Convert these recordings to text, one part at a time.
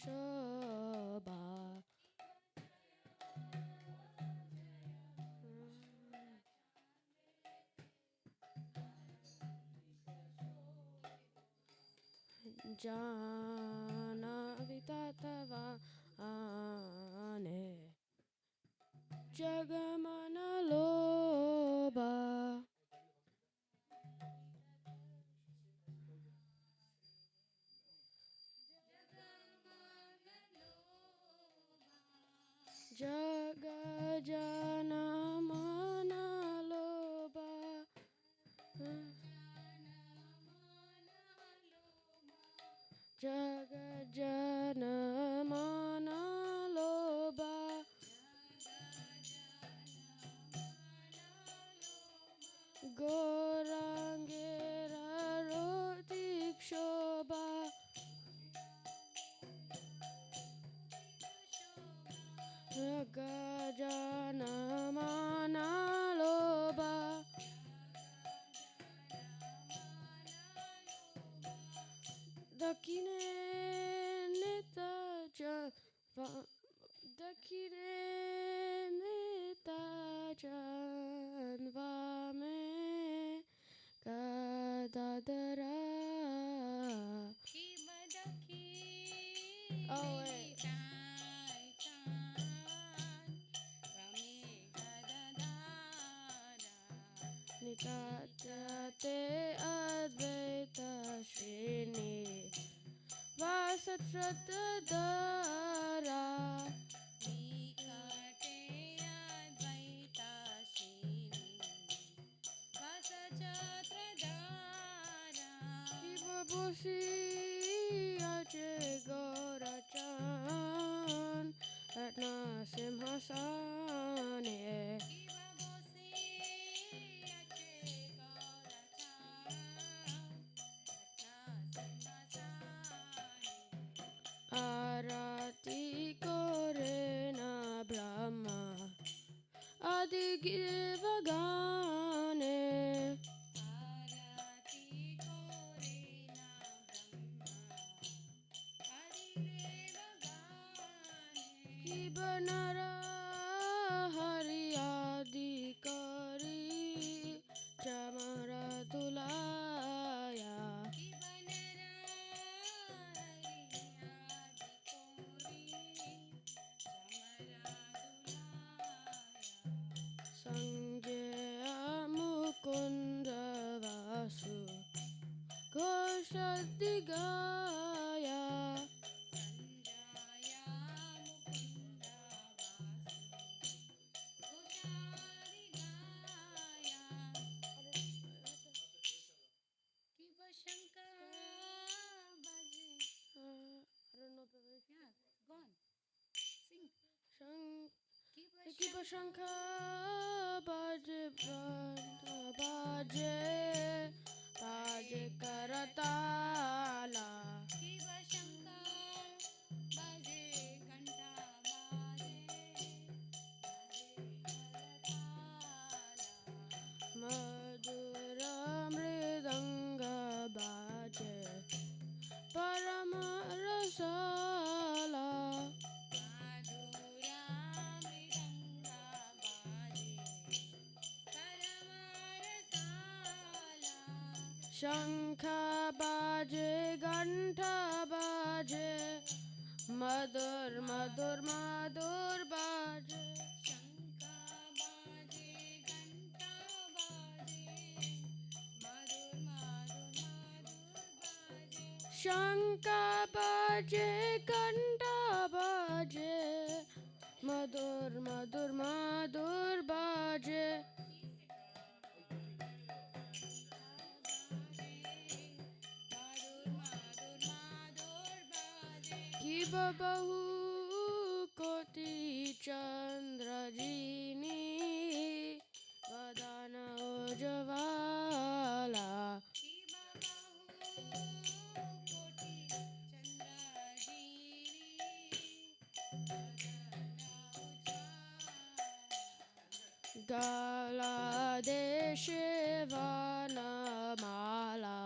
Shobha. Jana Vitatava Ane Jagamana Loba Jagajana Mana Loba Jagajana Mana Loba Gorangera Rotik Shobha Jagajana Mana Loba Dakine Nita Dakine Nita Janvame Kadadara. Oh wait. Nitate Advaita Srini Vasat Shraddhara Kibabushi Ache Gorachan Ratna Simhasane Arati Korena Brahma Adi Givagane Kibanara Hari Adi Kari Chamara Tulaya Sanjaya Mukunda Vasu Koshadigaya I don't know the lyrics. Yeah, go on. Sing. Keep a Shankha Baje Branda Baje Baje Karatala Kiva Shankar baje ghanta baje Madhura Mridanga Baje Parama Rasala madhura mridanga baje paramarasala Shankha Baje Ganta Baje Madhur Madhur Madhur Baje Shankha baje ghanta baje madhur madhur madhur baje Shankha Baje Ganta Baje Madhur Madhur Madhur Baje Kiba Bahu Koti Chandrajini Vadana Ojvala Gala Deshe Vanamala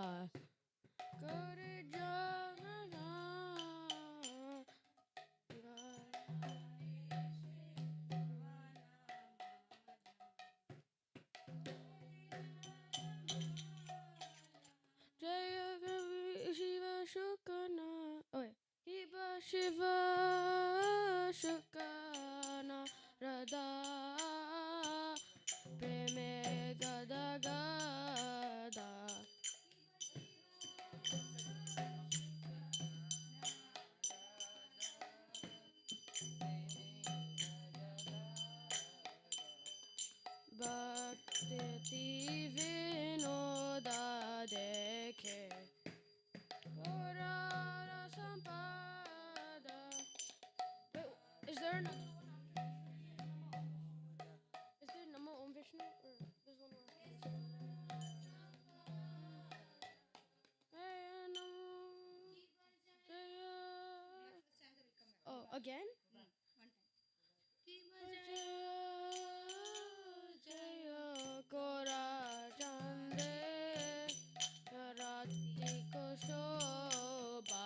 Kare Jana Shiva Shukana Radha Preme Gada Gada Bhakti Vinoda Dekhe Purana Sampada. Wait, is there another one? Is there Namo Om Vishnu or there's one more? Hey, Namo Jaya. Oh, again? Jaya Jaya Kora Chande Rati Koshoba.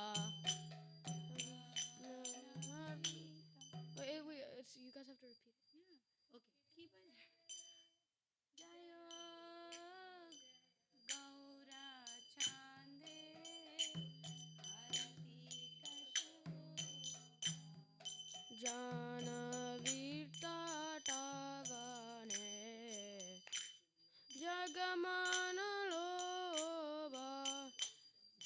Wait, it's, you guys have to repeat it. Okay. Keep on. Jaya Gaura Chande Arati Kasho Janavita Tavane Jagamana Loba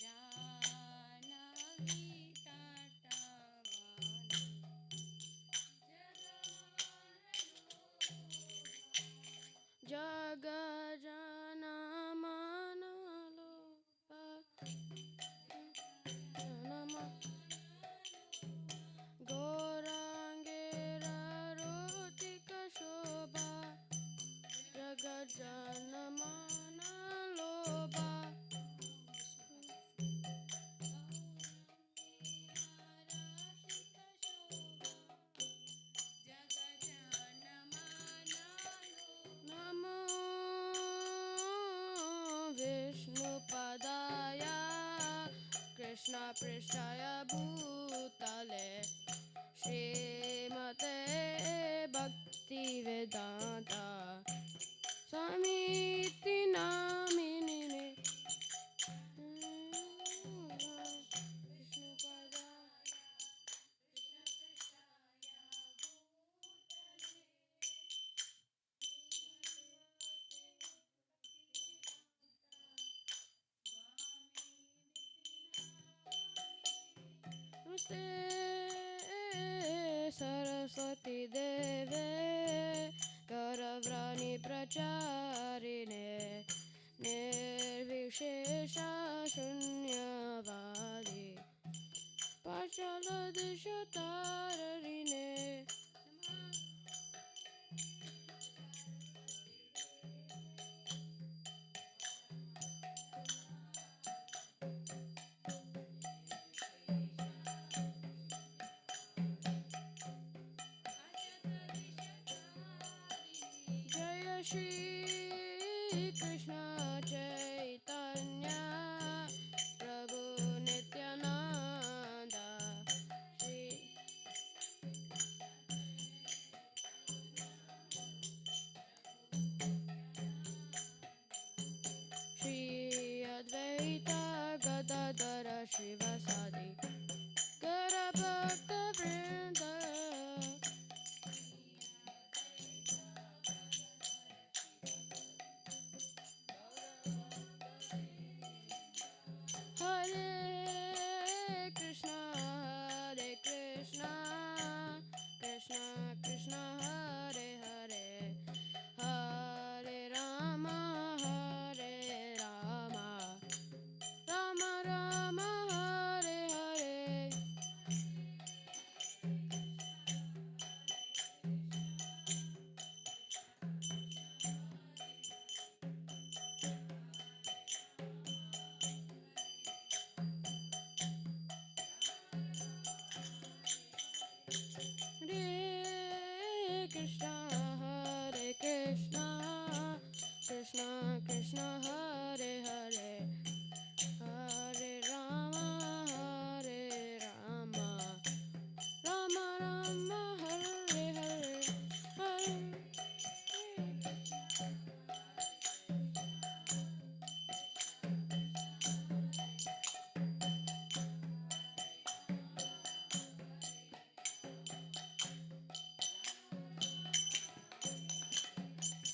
Janavi Tatavani Jagajana Manalopa Janama Gorangera Rotika Shobha Jagajana Manalopa Namo Vishnu Padaya Krishna Prishaya Bhutale Srimate Bhakti Vedanta Samiti Namine Vishnu Padaya Namaste Saraswati Deve Gauravani Pracharine Nirvishesha Shunyavadi Pachaladishatarine Jaya Shri Krishna Chaitanya Prabhu Nityananda Shri Shri Advaita Gadadara Shivasadi Gara Bhakta Vrinda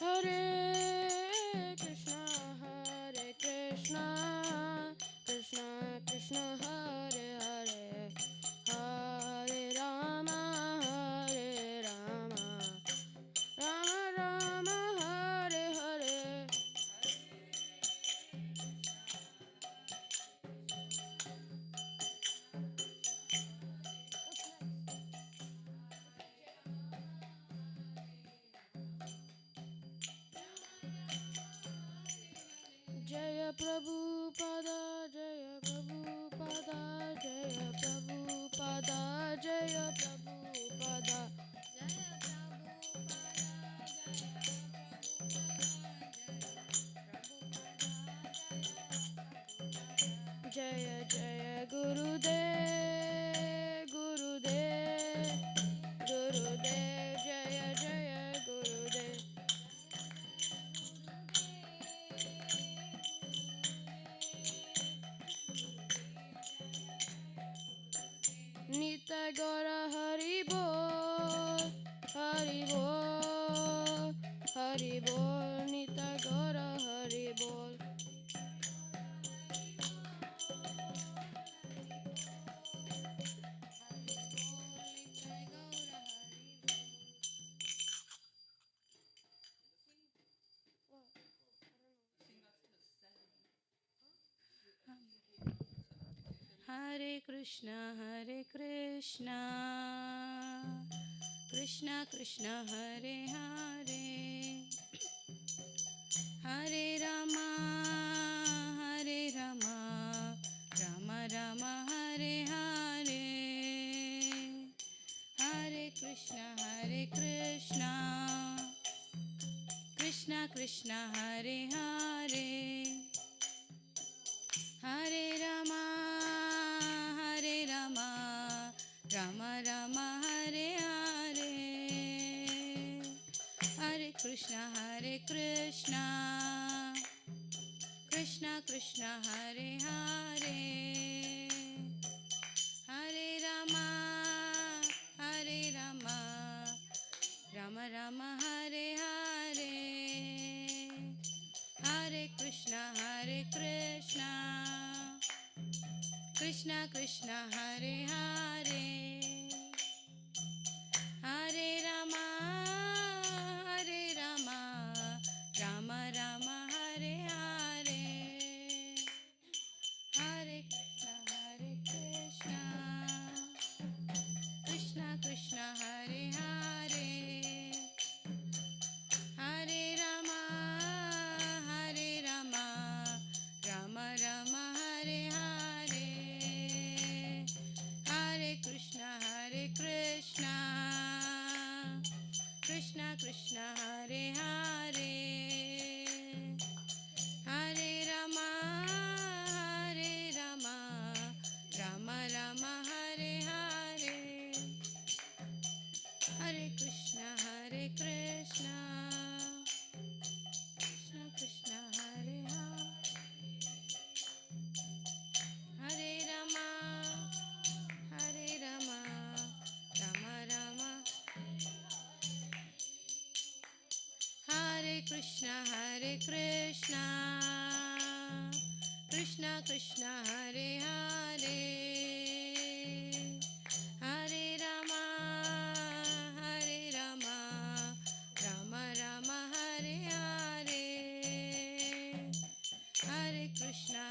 Hare Krishna, Hare Krishna, Krishna Krishna, Hare Hare, Hare Rama, Hare Rama, Rama Rama, Hare Hare. Jaya Prabhupada, Jaya Prabhupada, Jaya Prabhupada, Jaya Prabhupada. Jaya Jaya Gurudev, Gurudev, Gurudev, Jaya Jaya Gurudev. Nita Gora Hari Bol, Hari Bol, Hari Bol, Nita Gora Hari Bol. Hare Krishna, Krishna Krishna, Hare Hare, Hare Rama, Rama Rama, Hare Hare, Hare Krishna, Krishna Krishna, Hare Hare, Hare Rama, Rama Rama, Hare Hare, Hare Krishna, Krishna Krishna, Hare Hare, Hare Rama, Rama Rama, Hare Hare, Hare Krishna, Krishna Krishna, Hare Hare, Hare Rama, Rama Rama, Hare Hare, Hare Krishna, Krishna Krishna, Hare Hare, Hare Rama, Rama Rama, Hare Hare, Hare Krishna, Krishna Krishna, Hare Hare, Hare Rama, Rama Rama, Hare Hare, Hare Krishna, Krishna Krishna, Hare Hare, Hare Rama, Rama Rama, Hare Krishna, Krishna Krishna, Hare Hare, Hare Rama, Rama Rama, Hare Hare, Hare Krishna,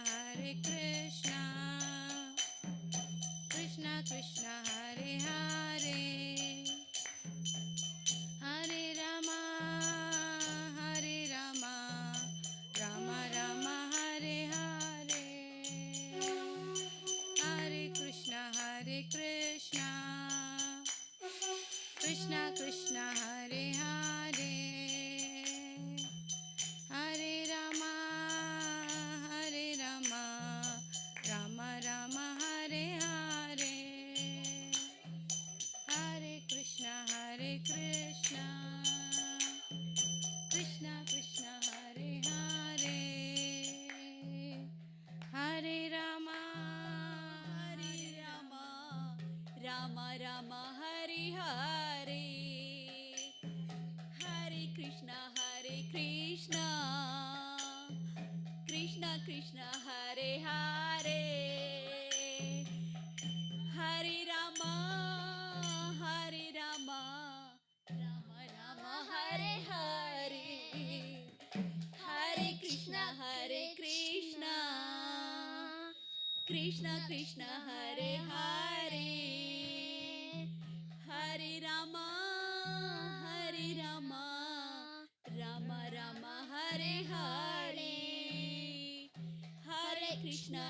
Krishna Krishna, Hare Hare, Hare Rama, Rama Rama, Hare Hare, Hare Krishna, Krishna Krishna, Hare Hare, Hare Rama, Rama Rama, Hare Hare, Hare Krishna, Krishna Krishna, Hare Hare, Hare Rama, Rama Rama, Hare Hare, Hare Krishna, Krishna, Krishna Krishna Hare Hare, Hare Rama, Hare Rama, Rama Rama Hare Hare, Hare Krishna, Krishna Krishna Hare Hare, Hare Rama, Hare Rama, Rama Rama Hare Hare, Hare Krishna,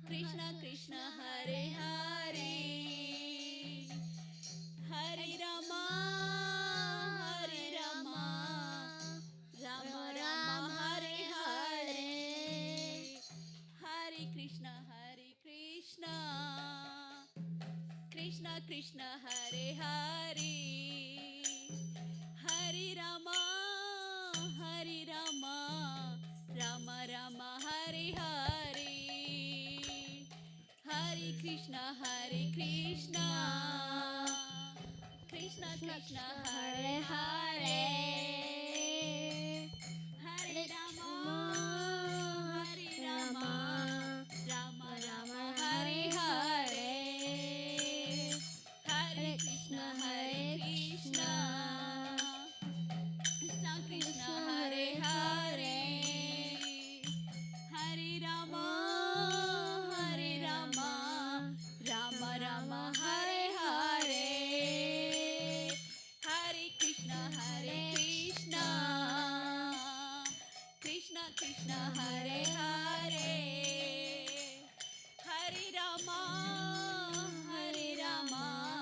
Krishna Krishna Hare Hare, Hare Rama, Hare Rama, Rama Rama Hare Hare, Hare Krishna, Krishna Krishna Hare Hare, Hare Rama, Hare Rama, Rama Rama Hare Hare, Hare Krishna, Krishna Krishna Hare Hare, Hare Rama, Hare Rama, Rama Rama Hare Hare, Hare Krishna, Krishna Krishna Hare Hare, Hare Rama, Hare Rama, Rama Rama Hare Hare, Hare Krishna, Krishna Krishna Hare Hare, Hare Rama, Hare Rama,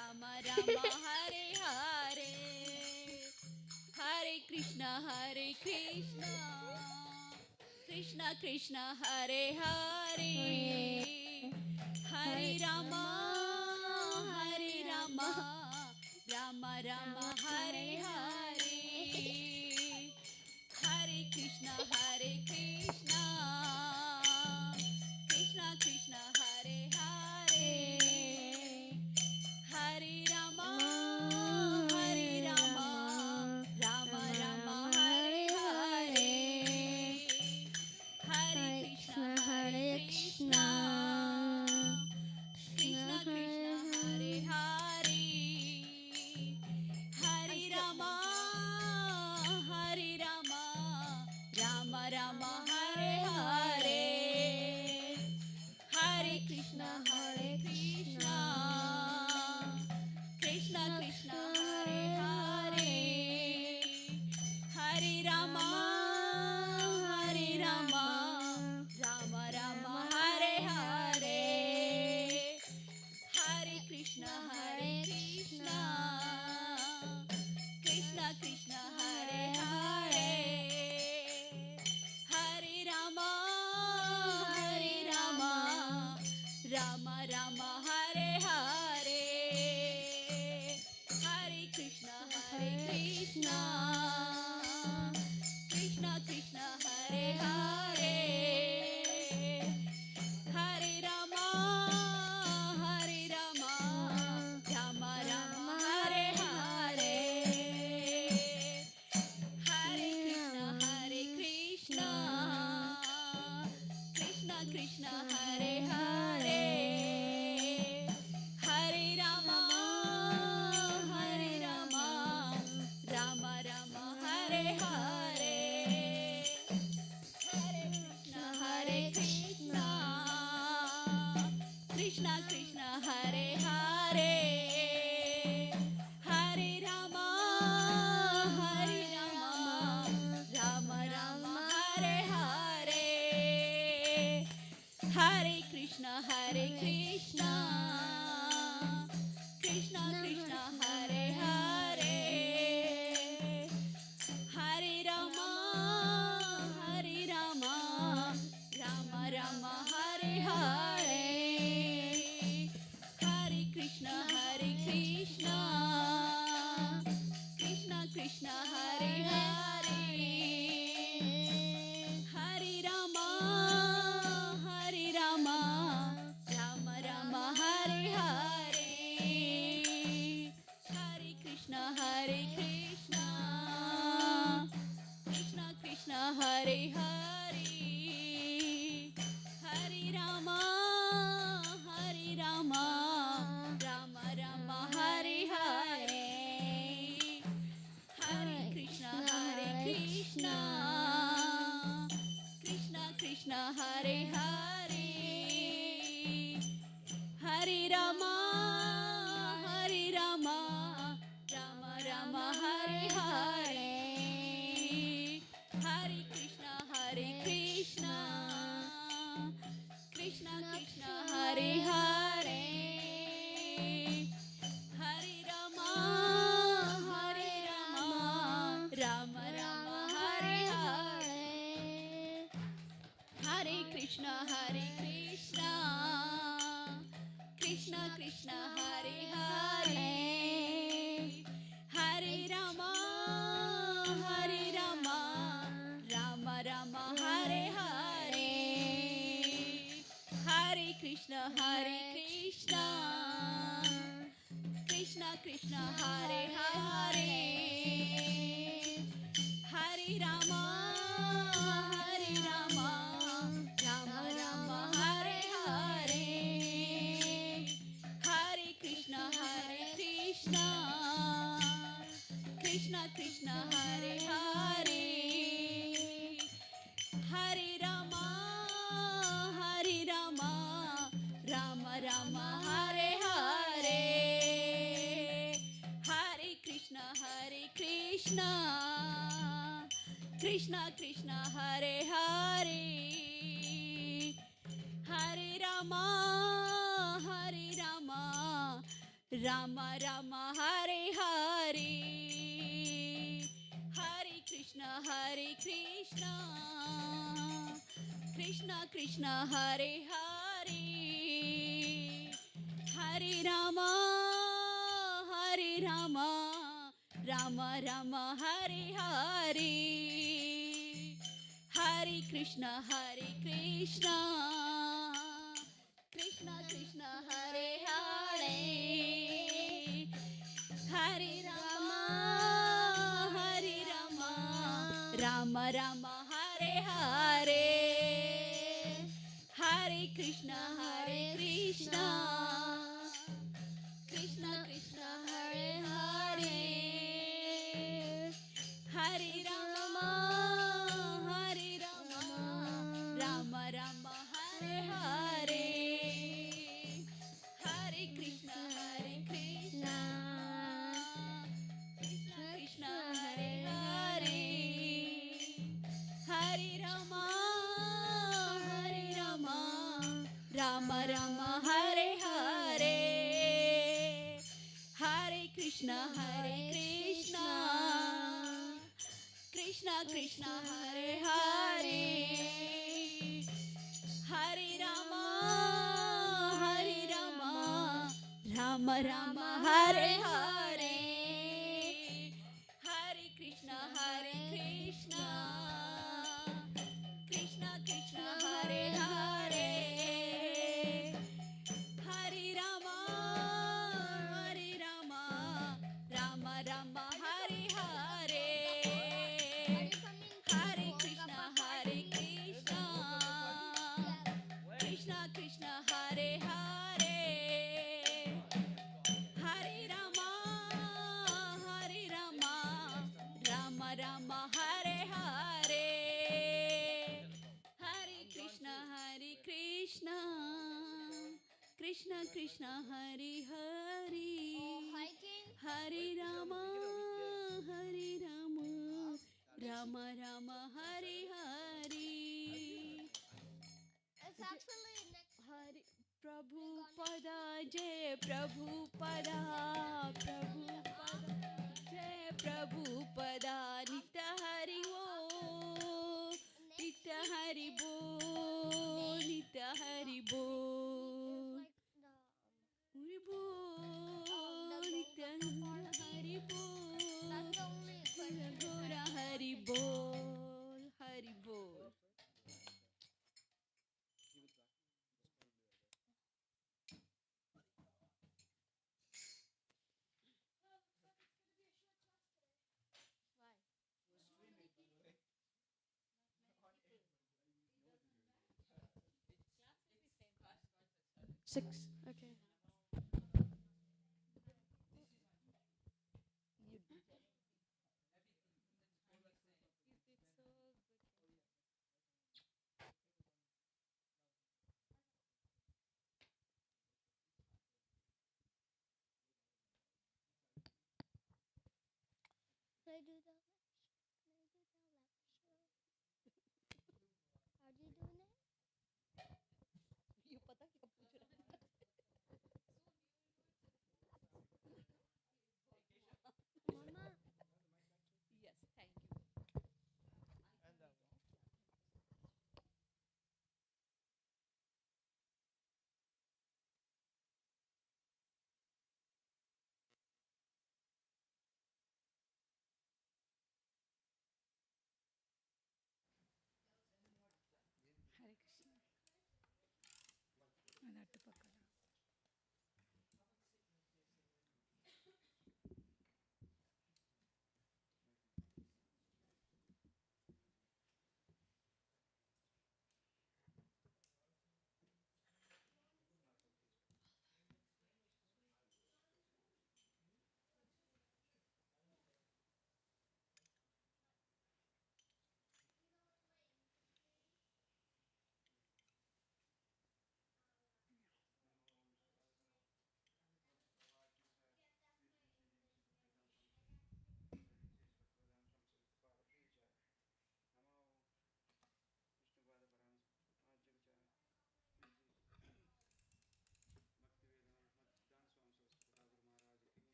Rama Rama Hare Hare, Hare Krishna, Krishna Krishna Hare Hare, Hare Rama, Hare Rama, Rama Rama Hare Hare, Hare Krishna, Krishna Krishna Hare Hare, Hare Rama, Hare Rama, Rama Rama Hare Hare, Hare Krishna, Krishna Krishna Hare Hare, Hare Rama, Hare Rama, Rama Rama Hare Hare, Hare Krishna, Krishna Krishna Hare Hare, Hare Rama, Hare Rama, Rama Rama Hare Hare, Hare Krishna, Krishna Krishna Hare Hare, Hare Rama, Hare Rama, Rama Rama Hare Hare, Hare Krishna, Krishna Krishna Hare Hare, Hare Rama, Hare Rama, Rama Rama Hare Hare, Hare Krishna, Krishna Krishna Hare Hare, Hare Rama, Hare Rama, Rama Rama Hare Hare, Hare Krishna, Krishna Krishna Hare Hare, Hare Rama, Hare Rama, Rama Rama Hare Hare, Hare Krishna, Krishna Krishna Hare Hare, Hare Rama, Hare Rama, Rama Rama Hare Hare, Hare Krishna, Krishna Krishna Hare Hare, Hare Rama, Hare Rama, Rama Rama Hare Krishna Hare Krishna Krishna Krishna Hare Hare Hare Rama Hare Rama Rama Rama Hare Hare Hare Krishna Krishna Krishna Hare Hare Hare Rama Rama Rama Hare Hare Hare Krishna Krishna Krishna Hare Hare Hare Rama Rama Rama Hare Hare Hare Krishna Krishna Krishna Hare Hare Hare Rama Rama Rama Hare Hare Hare Krishna Krishna Krishna Hare Hare Hare Rama Rama Rama Hare Hare Hare Krishna Krishna Krishna Hare Hare Hare Rama Rama Rama Hare Hare Hare Krishna Krishna Krishna Hare Hare Hare Rama Rama Rama Hare Hare Hare Krishna Krishna Krishna Hare Hare Hare Rama Rama Rama Hare Hare Hare Krishna Krishna Krishna Hare Hare Hare Rama Rama Rama Hare Hare Hare Krishna Krishna Krishna Hare Hare Hare Rama Rama Rama Hare Hare Hare Krishna Krishna Krishna Hare Hare Hare Rama Rama Rama Hare Hare Hare Prabhupada Jai Prabhupada Jai Prabhupada Nitya Hari Bo Nitya Hari Bo Hari Bo Nitya Hari Bo Gora Hari Bol Six. Okay. Can I do the left? Can I do the left show? How do you doing it? ये पता क्या पूछ रहा है Mama. Yes, thank you.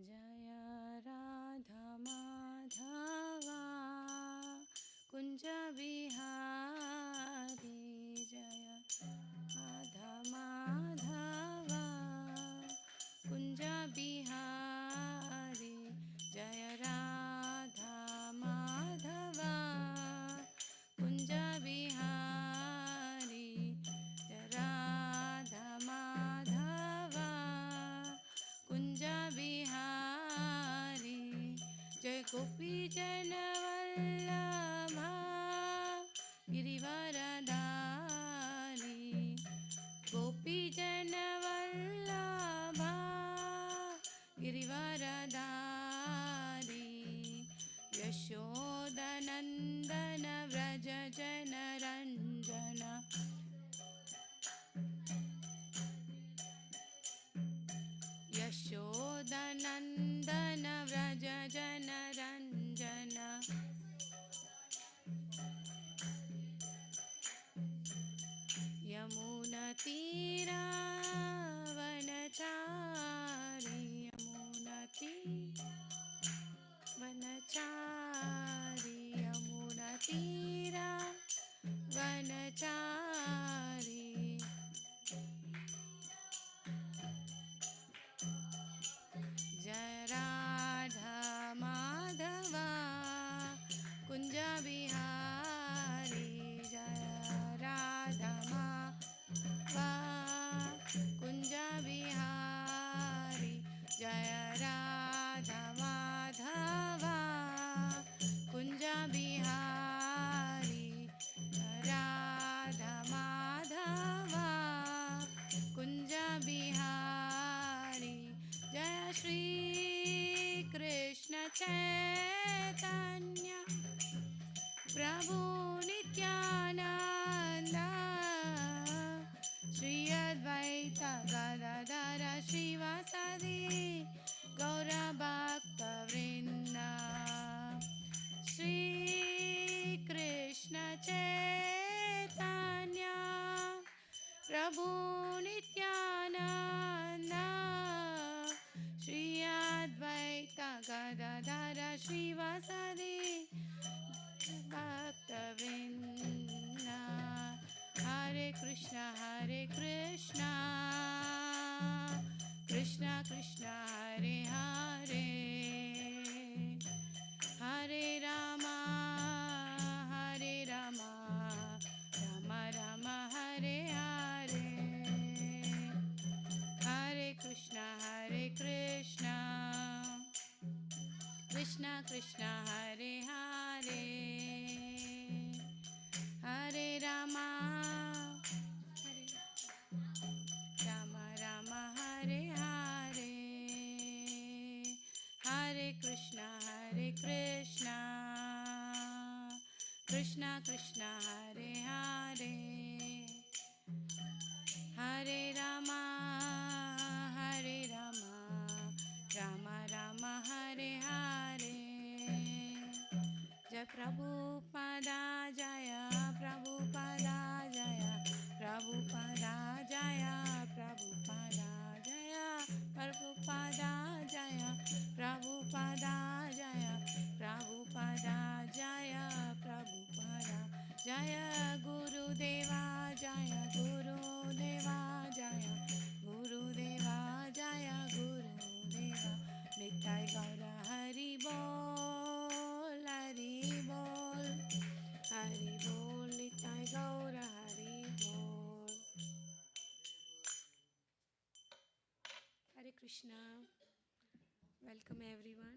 जय राधा माधवा कुंज बिहारी जय राधा माधवा कुंज बिहारी जय राधा माधवा कुंज बिहारी जय राधा माधवा कुंज बिहारी जय गोपी जन वल्लभा गिरिवरधारी गोपी जन वल्लभा गिरिवरधारी यशोदनन्दन व्रज जन रञ्जन यशोदनन्दन व्रज जन रञ्जन यमुनतीरा वनचारी वनचारी यमुनतीरा वनचारी जय राधा माधवा कुंज बिहारी जय राधा माधवा कुंज बिहारी जय राधा माधवा कुंज बिहारी राधा माधवा कुंज बिहारी जय श्री कृष्ण चैतन्य प्रभु नित्यानंद श्री अद्वैत गदाधर श्रीवासादि गौरभक्तवृंद श्री कृष्ण चैतन्य प्रभु नित्यानंद श्री अद्वैत गदाधर श्रीवासादि भक्तवृंद हरे कृष्णा कृष्णा कृष्णा हरे हरे हरे रामा राम राम हरे हरे हरे कृष्णा कृष्णा कृष्णा हरे हरे हरे रामा राम राम हरे हरे हरे कृष्णा कृष्णा कृष्णा हरे हरे हरे रामा राम राम हरे हरे जय प्रभुपादा जय प्रभुपादा जय प्रभुपादा जय प्रभुपादा जय प्रभुपादा जय प्रभुपादा जय प्रभुपादा जय प्रभुपादा जय गुरुदेवा जय गुरुदेवा जय गुरुदेवा जय गुरुदेवा निताय गौर हरि बोल निताय गौर हरि बोल Hare Krishna welcome everyone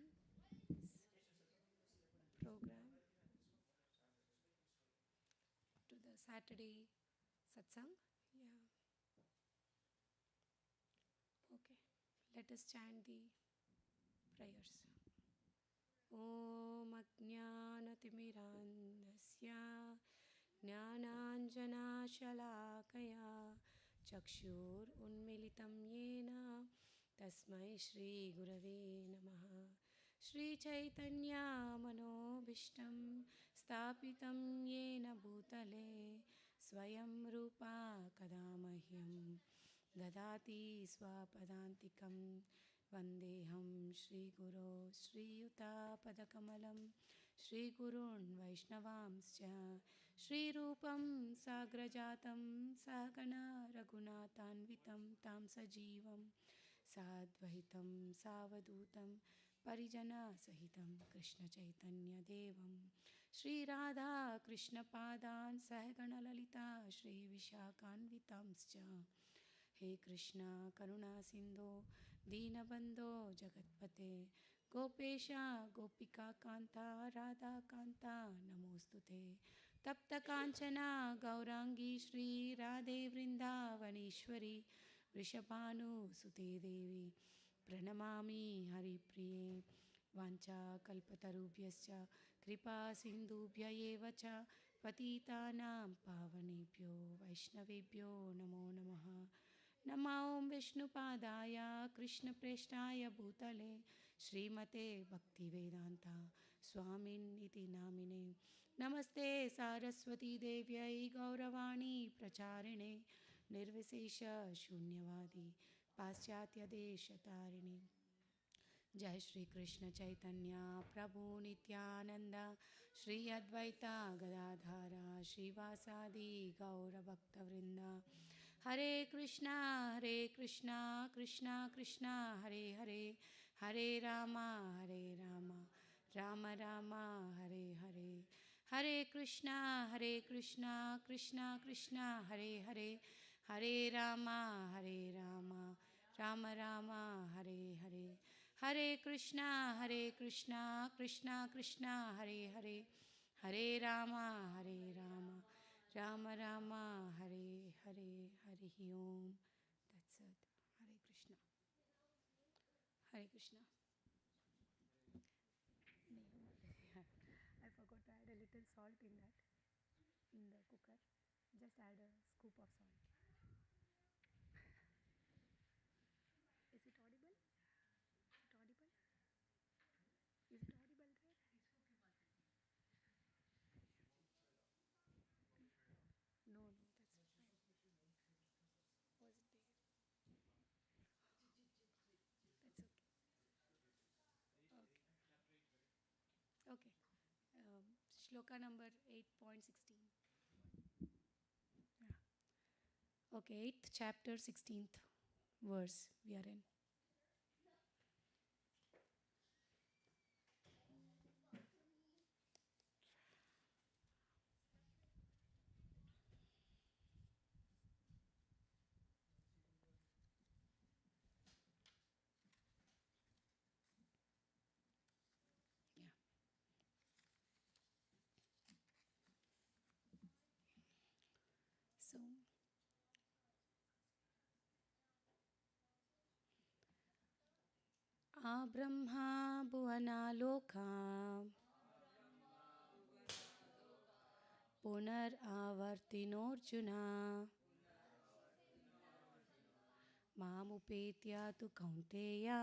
program to the Saturday satsang. Yeah. Okay. Let us chant the prayers. Om Ajnanatimirandasya Jnananjanashalakaya Chakshur Unmilitam Yena Tasmai Shri Gurave Namaha Shri Chaitanya Manobhishtam Stapitam Yena Bhutale Swayam Rupa Kadamahyam Dadati Swapadantikam वन्देऽहं श्रीगुरो श्रीयुतापदकमलं श्रीगुरून् वैष्णवांश्च श्रीरूपं साग्रजातं सहगणा रघुनाथान्वितं तं सजीवं साद्वैतं सावधूतं परिजनसहितं कृष्णचैतन्यदेवं श्रीराधा कृष्णपादान् सहगणललिता श्रीविशाखान्वितांश्च हे कृष्णा करुणा सिंधो दीनबंधो जगत्पते गोपेशा गोपिका कांता राधा कांता नमोस्तुते तप्त कांचना गौरांगी श्री राधे वृंदावनेश्वरी वृषभानुसुते देवी प्रणमामि हरिप्रिये वाञ्छाकल्पतरुभ्यश्च कृपा सिन्धुभ्य एव च पतितानां पावनेभ्यो वैष्णवेभ्यो नमो नमः नमो विष्णुपादाय कृष्णप्रेष्ठाय भूतले श्रीमते भक्तिवेदान्ता स्वामिन्निति नामिने नमस्ते सारस्वती देव्यै गौरवाणी प्रचारिणे निर्विशेष शून्यवादी पाश्चात्यदेशतारिणे जय श्री कृष्ण चैतन्य प्रभु नित्यानंद श्री अद्वैता गदाधारा श्रीवासादि गौरभक्तवृंद हरे कृष्णा कृष्णा कृष्णा हरे हरे हरे राम राम राम हरे हरे हरे कृष्णा कृष्णा कृष्णा हरे हरे हरे राम राम राम हरे हरे हरे कृष्णा कृष्णा कृष्णा हरे हरे हरे राम राम राम हरे हरे हरि ओम तत्सत हरे Krishna I forgot to add a little salt in that, in the cooker. Just add a scoop of salt. Is it audible? Is it audible? Is it audible there? No, that's fine. Was it there? That's okay. Okay. Shloka number 8.16. Yeah. Okay, 8th chapter, 16th verse we are in. Yeah. So, Abrahma bhuvana loka punar avartinorjuna mamupetya tu kaunteya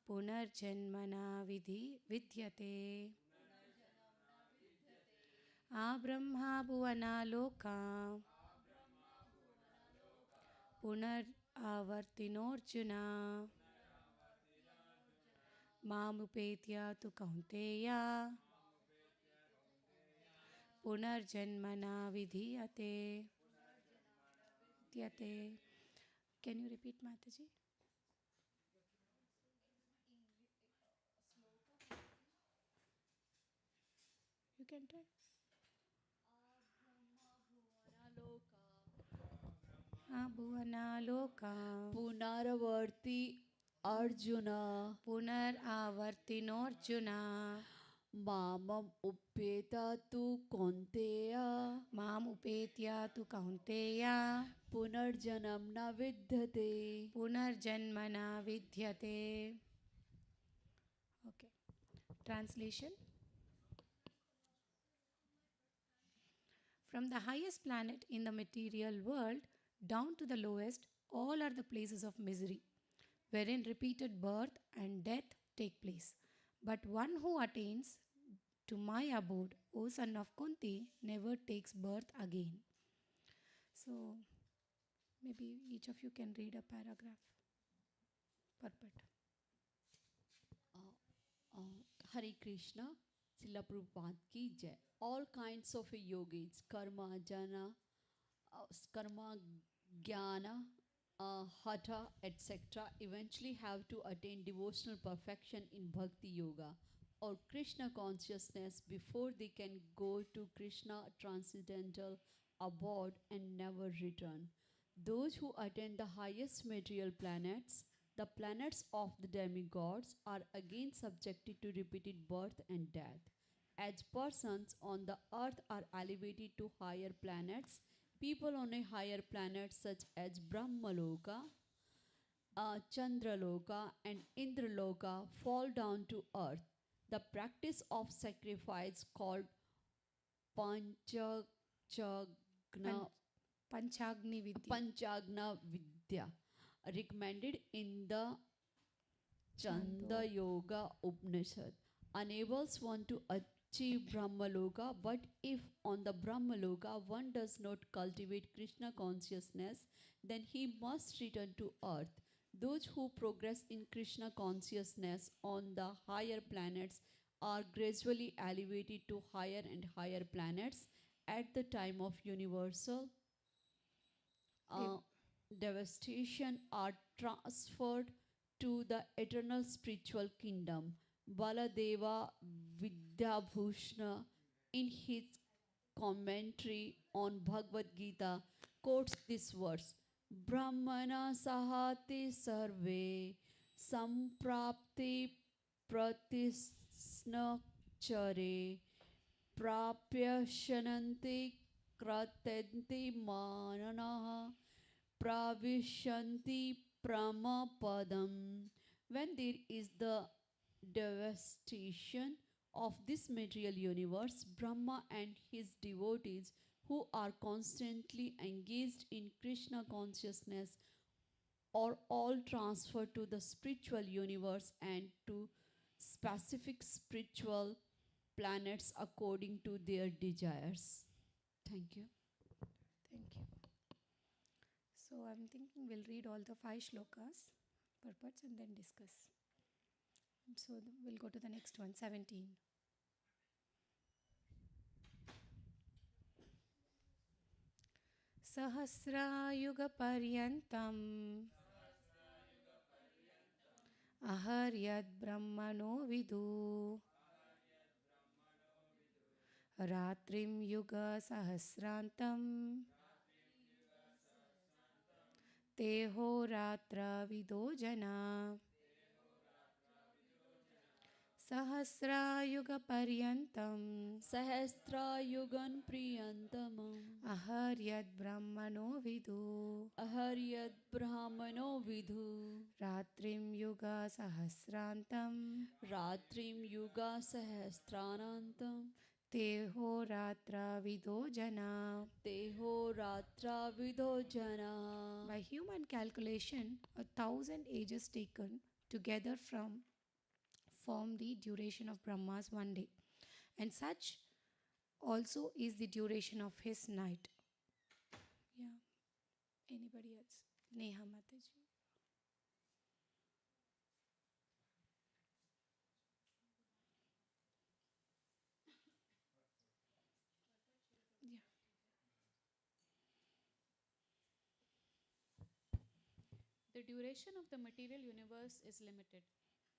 पुनर्जन्मना विद्यते आब्रह्मा भुवना लोका पुनरावर्तिनोऽर्जुना मामुपेत्य तु कौन्तेया पुनर्जन्मना विधीयते. Can you repeat, Mataji? You can try. Bhuvana-loka पुनर्वर्ती Arjun पुनरावर्तिनोऽर्जुना मामम उपेता तु कौन्तेय मामुपेत्य तु कौन्तेया पुनर्जन्म न विद्यते पुनर्जन्मना विद्यते. Okay. Translation. From the highest planet in the material world down to the lowest, all are the places of misery, wherein repeated birth and death take place. But one who attains to my abode, O son of Kunti, never takes birth again. So, Maybe each of you can read a paragraph. Purport. Uh, Hare Krishna, Srila Prabhupada ki jai. All kinds of yogis, karma, jnana, hatha, etc., eventually have to attain devotional perfection in bhakti yoga or Krishna consciousness before they can go to Krishna transcendental abode and never return. Those who attain the highest material planets, the planets of the demigods, are again subjected to repeated birth and death. As persons on the earth are elevated to higher planets, people on a higher planet such as Brahmaloka, Chandraloka, and Indraloka fall down to earth. The practice of sacrifice called Panchagna, Pan- Panchagni Vidya. Panchagna Vidya, recommended in the Chando. Chanda Yoga Upanishad, enables one to achieve Brahmaloka, but if on the Brahmaloka one does not cultivate Krishna consciousness, then he must return to earth. Those who progress in Krishna consciousness on the higher planets are gradually elevated to higher and higher planets at the time of universal uh, devastation are transferred to the eternal spiritual kingdom. Baladeva Vidyabhushana, in his commentary on Bhagavad Gita, quotes this verse: Brahmana sahati sarve samprapti pratisnachare prapya shananti kratanti mananaha pravishanti pramapadam. When there is the devastation of this material universe, Brahma and his devotees who are constantly engaged in Krishna consciousness are all transferred to the spiritual universe and to specific spiritual planets according to their desires. Thank you. Thank you. So I'm thinking we'll read all the 5 shlokas, purports, and then discuss. So we'll go to the next one, 17. सहस्रायुगपर्यन्तम् अहर्यद्ब्रह्मणो विदु रात्रिं युगसहस्रान्तं ते होरात्रविदो जना सहस्रायुगपर्यन्तं Sahasrayugan priyantamam अहर्यद्ब्रह्मणो विदु aharyad brahmano vidhu रात्रिं युगसहस्रान्तं ratrim yuga sahasranantam ते होरात्रविदो जना. teho ratra vidho jana. By human calculation, 1,000 ages taken together form the duration of Brahma's one day, and such also is the duration of his night. Yeah. Anybody else? Neha Mataji. Yeah. The duration of the material universe is limited.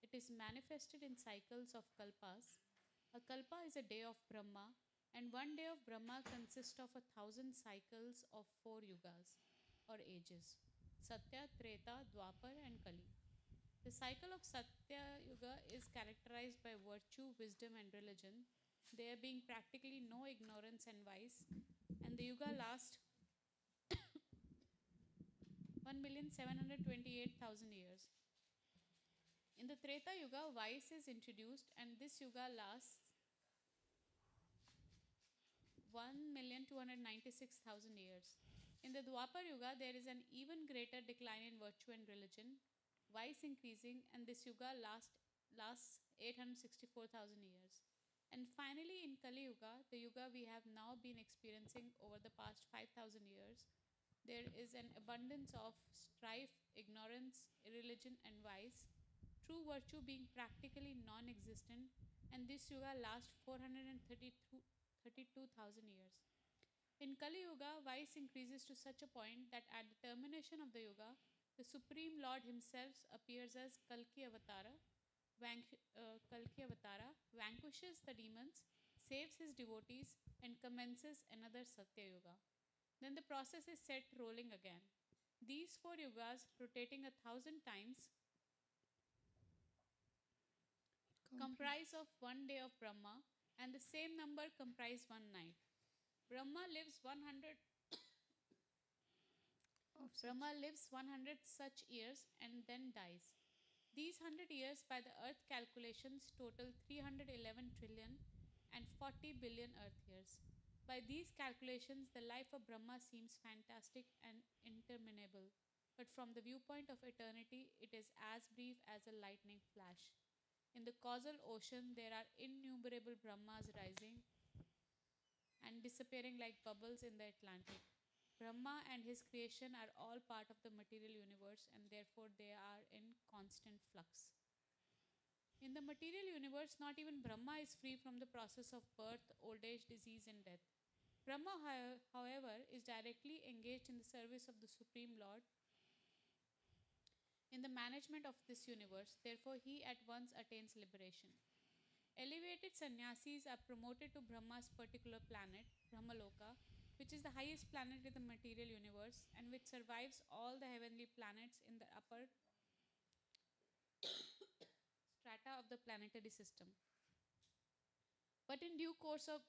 It is manifested in cycles of kalpas. A kalpa is a day of Brahma, and one day of Brahma consists of 1,000 cycles of 4 yugas or ages: Satya, Treta, Dwapar, and Kali. The cycle of Satya Yuga is characterized by virtue, wisdom, and religion, there being practically no ignorance and vice, and the Yuga lasts 1,728,000 years. In the Treta Yuga, vice is introduced, and this Yuga lasts 1,296,000 years. In the Dwapar Yuga, there is an even greater decline in virtue and religion, vice increasing, and this Yuga lasts 864,000 years. And finally, in Kali Yuga, the Yuga we have now been experiencing over the past 5,000 years, there is an abundance of strife, ignorance, irreligion, and vice, true virtue being practically non existent, and this yuga lasts 432,000 years. In Kali Yuga, vice increases to such a point that at the termination of the Yuga, the Supreme Lord Himself appears as Kalki Avatara, vanquishes the demons, saves his devotees, and commences another Satya Yuga. Then the process is set rolling again. These four yugas, rotating 1,000 times, comprise of one day of Brahma, and the same number comprise one night. Brahma lives 100 Brahma lives 100 such years and then dies. These 100 years by the earth calculations total 311 trillion and 40 billion earth years. By these calculations, the life of Brahma seems fantastic and interminable, but from the viewpoint of eternity, it is as brief as a lightning flash. In the causal ocean, there are innumerable Brahmas rising and disappearing like bubbles in the Atlantic. Brahma and his creation are all part of the material universe and therefore they are in constant flux. In the material universe, not even Brahma is free from the process of birth, old age, disease, and death. Brahma, however, is directly engaged in the service of the Supreme Lord in the management of this universe, therefore, he at once attains liberation. Elevated sannyasis are promoted to Brahma's particular planet, Brahmaloka, which is the highest planet in the material universe and which survives all the heavenly planets in the upper strata of the planetary system. But in due course of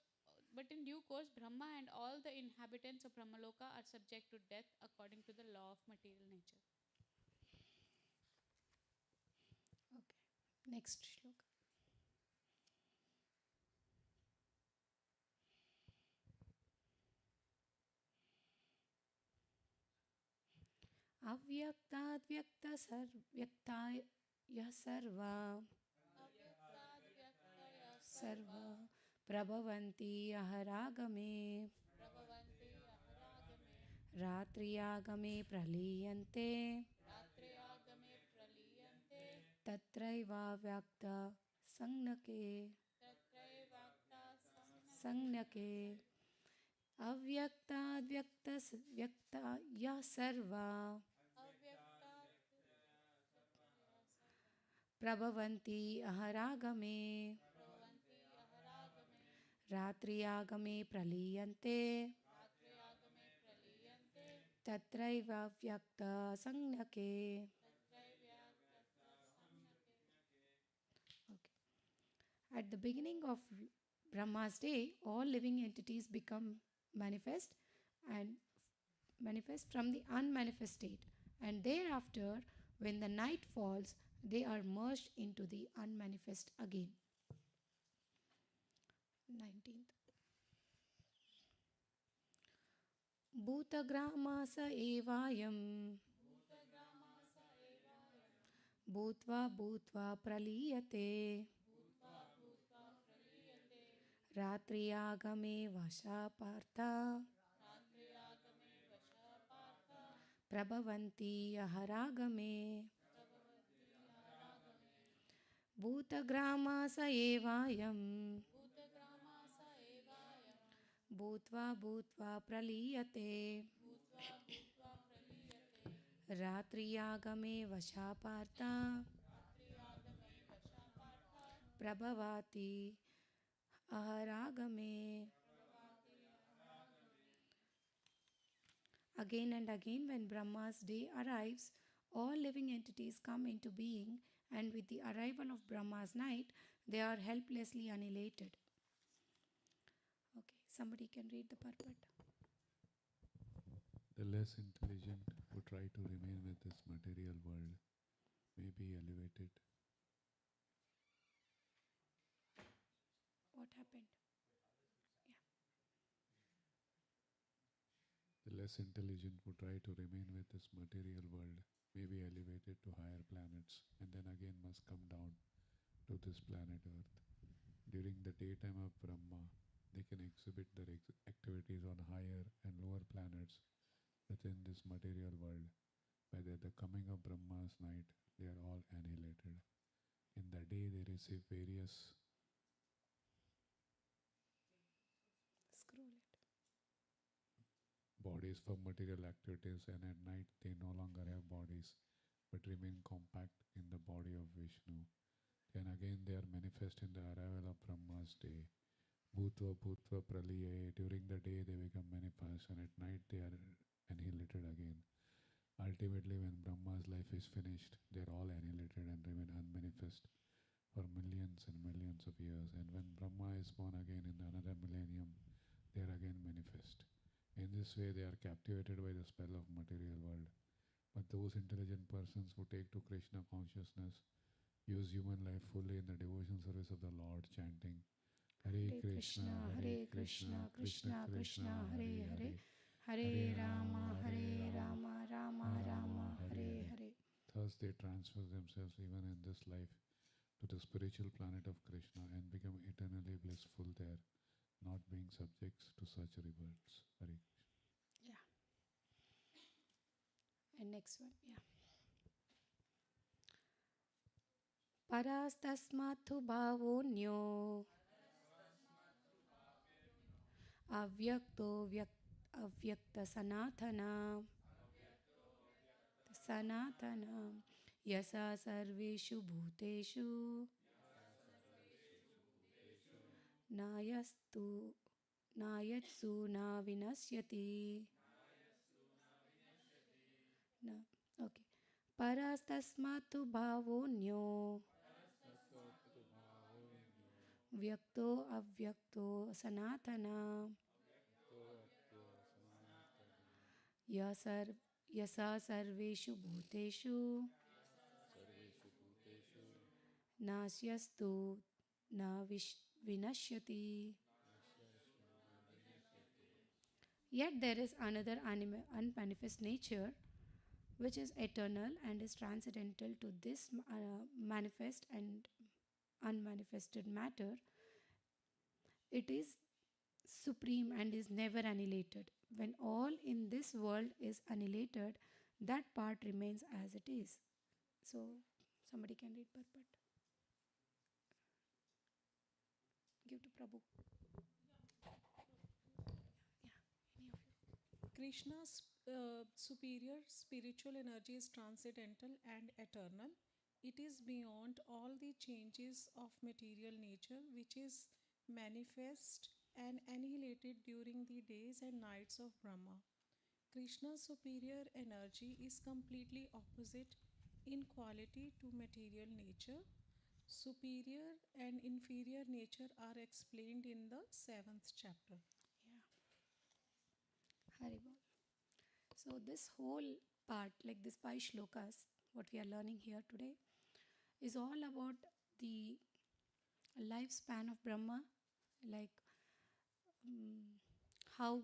but in due course, Brahma and all the inhabitants of Brahmaloka are subject to death according to the law of material nature. Okay. Next shloka. अव्यक्ताद् व्यक्ताय यः सर्वा Avyaktadyakaya सर्वा sarva प्रभवन्ति अहरागमे prabhavanti aharagame रात्र्यागमे प्रलीयन्ते ratriyagame praliyante तत्रैवाव्यक्त संज्ञके tatraivakta samnake संज्ञके अव्यक्ताद् व्यक्ता यः सर्वा avyaktadyakaya sarva प्रभवन्ति अहरागमे prabhavanti aharagame रात्र्यागमे प्रलीयन्ते ratriyagame praliyante तत्रैव व्यक्त संज्ञके. tatraivakta samnake. Okay. At the beginning of Brahma's day, all living entities become manifest and manifest from the unmanifest state, and thereafter, when the night falls, they are merged into the unmanifest again. 19th. भूतग्रामास एवायं Bhutagrama evayam भूत्वा भूत्वा प्रलीयते bhutva bhutva praliyate रात्र्यागमे वशापार्थ ratriyagame vashapartha प्रभवन्ति अहरागमे prabhavanti aharagame भूतग्रामास एवायं Bhutagrama evayam भूत्वा भूत्वा प्रलीयते bhutva bhutva praliyate रात्र्यागमे वशापार्थ ratriyagame vashapartha प्रभवति अहरागमे. Again and again, when Brahma's day arrives, all living entities come into being, and with the arrival of Brahma's night, they are helplessly annihilated. Okay, somebody can read the purport. The less intelligent who try to remain with this material world may be elevated. What happened? Yeah. The less intelligent who try to remain with this material world may be elevated to higher planets and then again must come down to this planet Earth. During the daytime of Brahma, they can exhibit their activities on higher and lower planets within this material world. By the coming of Brahma's night, they are all annihilated. In the day, they receive various Scroll it. bodies for material activities, and at night, they no longer have bodies but remain compact in the body of Vishnu. Then again, they are manifest in the arrival of Brahma's day. Bhutva Bhutva Praliye. During the day, they become manifest, and at night, they are annihilated again. Ultimately, when Brahma's life is finished, they are all annihilated and remain unmanifest for millions and millions of years. And when Brahma is born again in another millennium, they are again manifest. In this way, they are captivated by the spell of material world. But those intelligent persons who take to Krishna consciousness use human life fully in the devotion service of the Lord, chanting Hare Hare Krishna, Krishna, Hare Hare Krishna, Krishna, Krishna Krishna Krishna, Krishna, Hare Hare Hare, Hare, Hare Hare Rama, Rama, Hare Hare Rama, Rama, Rama Rama, Rama, Hare Hare Hare. Hare. Thus they transfer themselves even in this life to the spiritual planet of Krishna and become eternally blissful there, not being subjects to such rewards. Hare Krishna. Yeah. And next one, yeah. Parastasmathu bhavonyo avyakto avyakta sanatana sanatana yasa sarveshu bhuteshu nayastu nayatsu na vinasyati. Na, okay. Parastasmathu bhavonyo vyakto avyakto sanatana yasar yasa sarveshu bhuteshu nasyastu na vinashyati. Yet there is another unmanifest nature which is eternal and is transcendental to this manifest and unmanifested matter. It is supreme and is never annihilated. When all in this world is annihilated, that part remains as it is. So, somebody can read Purport. Give to Prabhu. Yeah, any of you. Krishna's superior spiritual energy is transcendental and eternal. It is beyond all the changes of material nature, which is manifest and annihilated during the days and nights of Brahma. Krishna's superior energy is completely opposite in quality to material nature. Superior and inferior nature are explained in the 7th chapter. Yeah. Haribol. So, this whole part, like this 5 shlokas, what we are learning here today, is all about the lifespan of Brahma, like how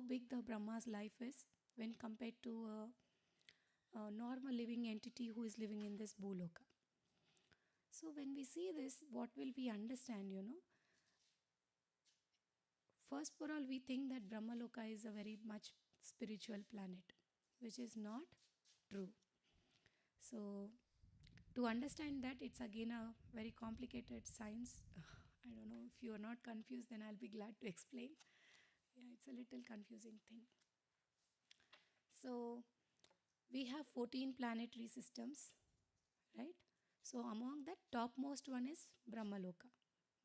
big the Brahma's life is when compared to a normal living entity who is living in this Bhuloka. So when we see this, what will we understand, First for all, we think that Brahmaloka is a very much spiritual planet, which is not true. So to understand that, it's again a very complicated science. I don't know if you are not confused, then I'll be glad to explain. Yeah, it's a little confusing thing. So we have 14 planetary systems, right? So among that, topmost one is Brahmaloka.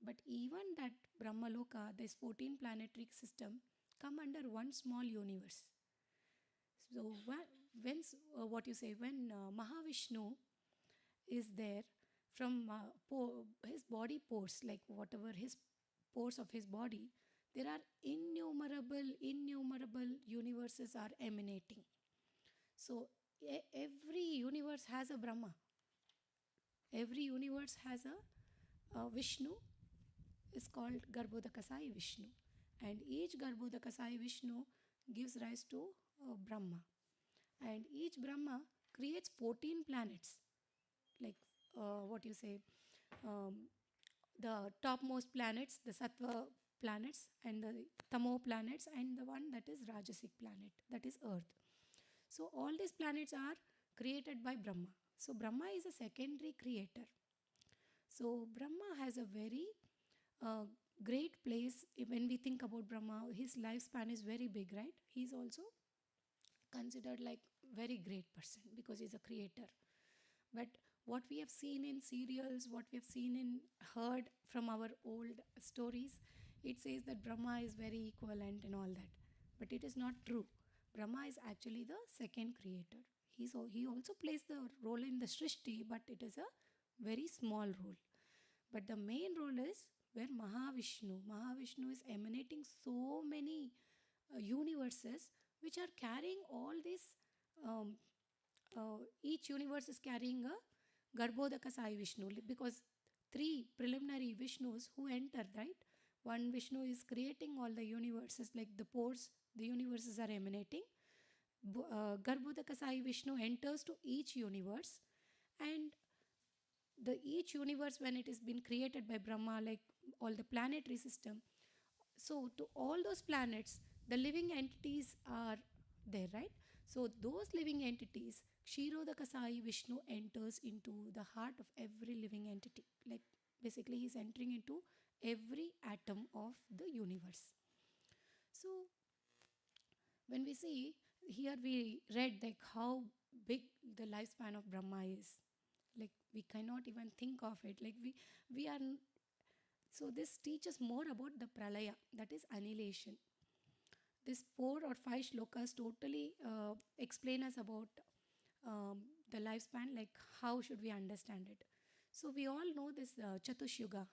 But even that Brahmaloka, this 14 planetary system, come under one small universe. So when Mahavishnu is there, from his body pores, like whatever his pores of his body, there are innumerable universes are emanating. So every universe has a Brahma. Every universe has a Vishnu, is called Garbhodakasai Vishnu. And each Garbhodakasai Vishnu gives rise to Brahma. And each Brahma creates 14 planets. Like the topmost planets, the Sattva planets, and the Tamo planets, and the one that is Rajasic planet, that is Earth. So all these planets are created by Brahma. So Brahma is a secondary creator. So Brahma has a very uh, great place. When we think about Brahma, his lifespan is very big, right? He's also considered like very great person because he's a creator. But what we have seen in serials, what we have seen in heard from our old stories, it says that Brahma is very equivalent and all that. But it is not true. Brahma is actually the second creator. He also plays the role in the Srishti, but it is a very small role. But the main role is where Mahavishnu is emanating so many universes which are carrying all these. Each universe is carrying a Garbhodaka Sai Vishnu because three preliminary Vishnus who enter, right? One Vishnu is creating all the universes, like the pores, the universes are emanating. Garbhodaka Sai Vishnu enters to each universe, and the each universe, when it is been created by Brahma, like all the planetary system, so to all those planets the living entities are there, right? So those living entities, Kshirodaka Sai Vishnu enters into the heart of every living entity, like basically he's entering into every atom of the universe. So when we see here, we read like how big the lifespan of Brahma is. Like we cannot even think of it. Like we are. So this teaches more about the pralaya, that is annihilation. This 4 or 5 shlokas totally explain us about the lifespan, like how should we understand it. So we all know this Chatush Yuga.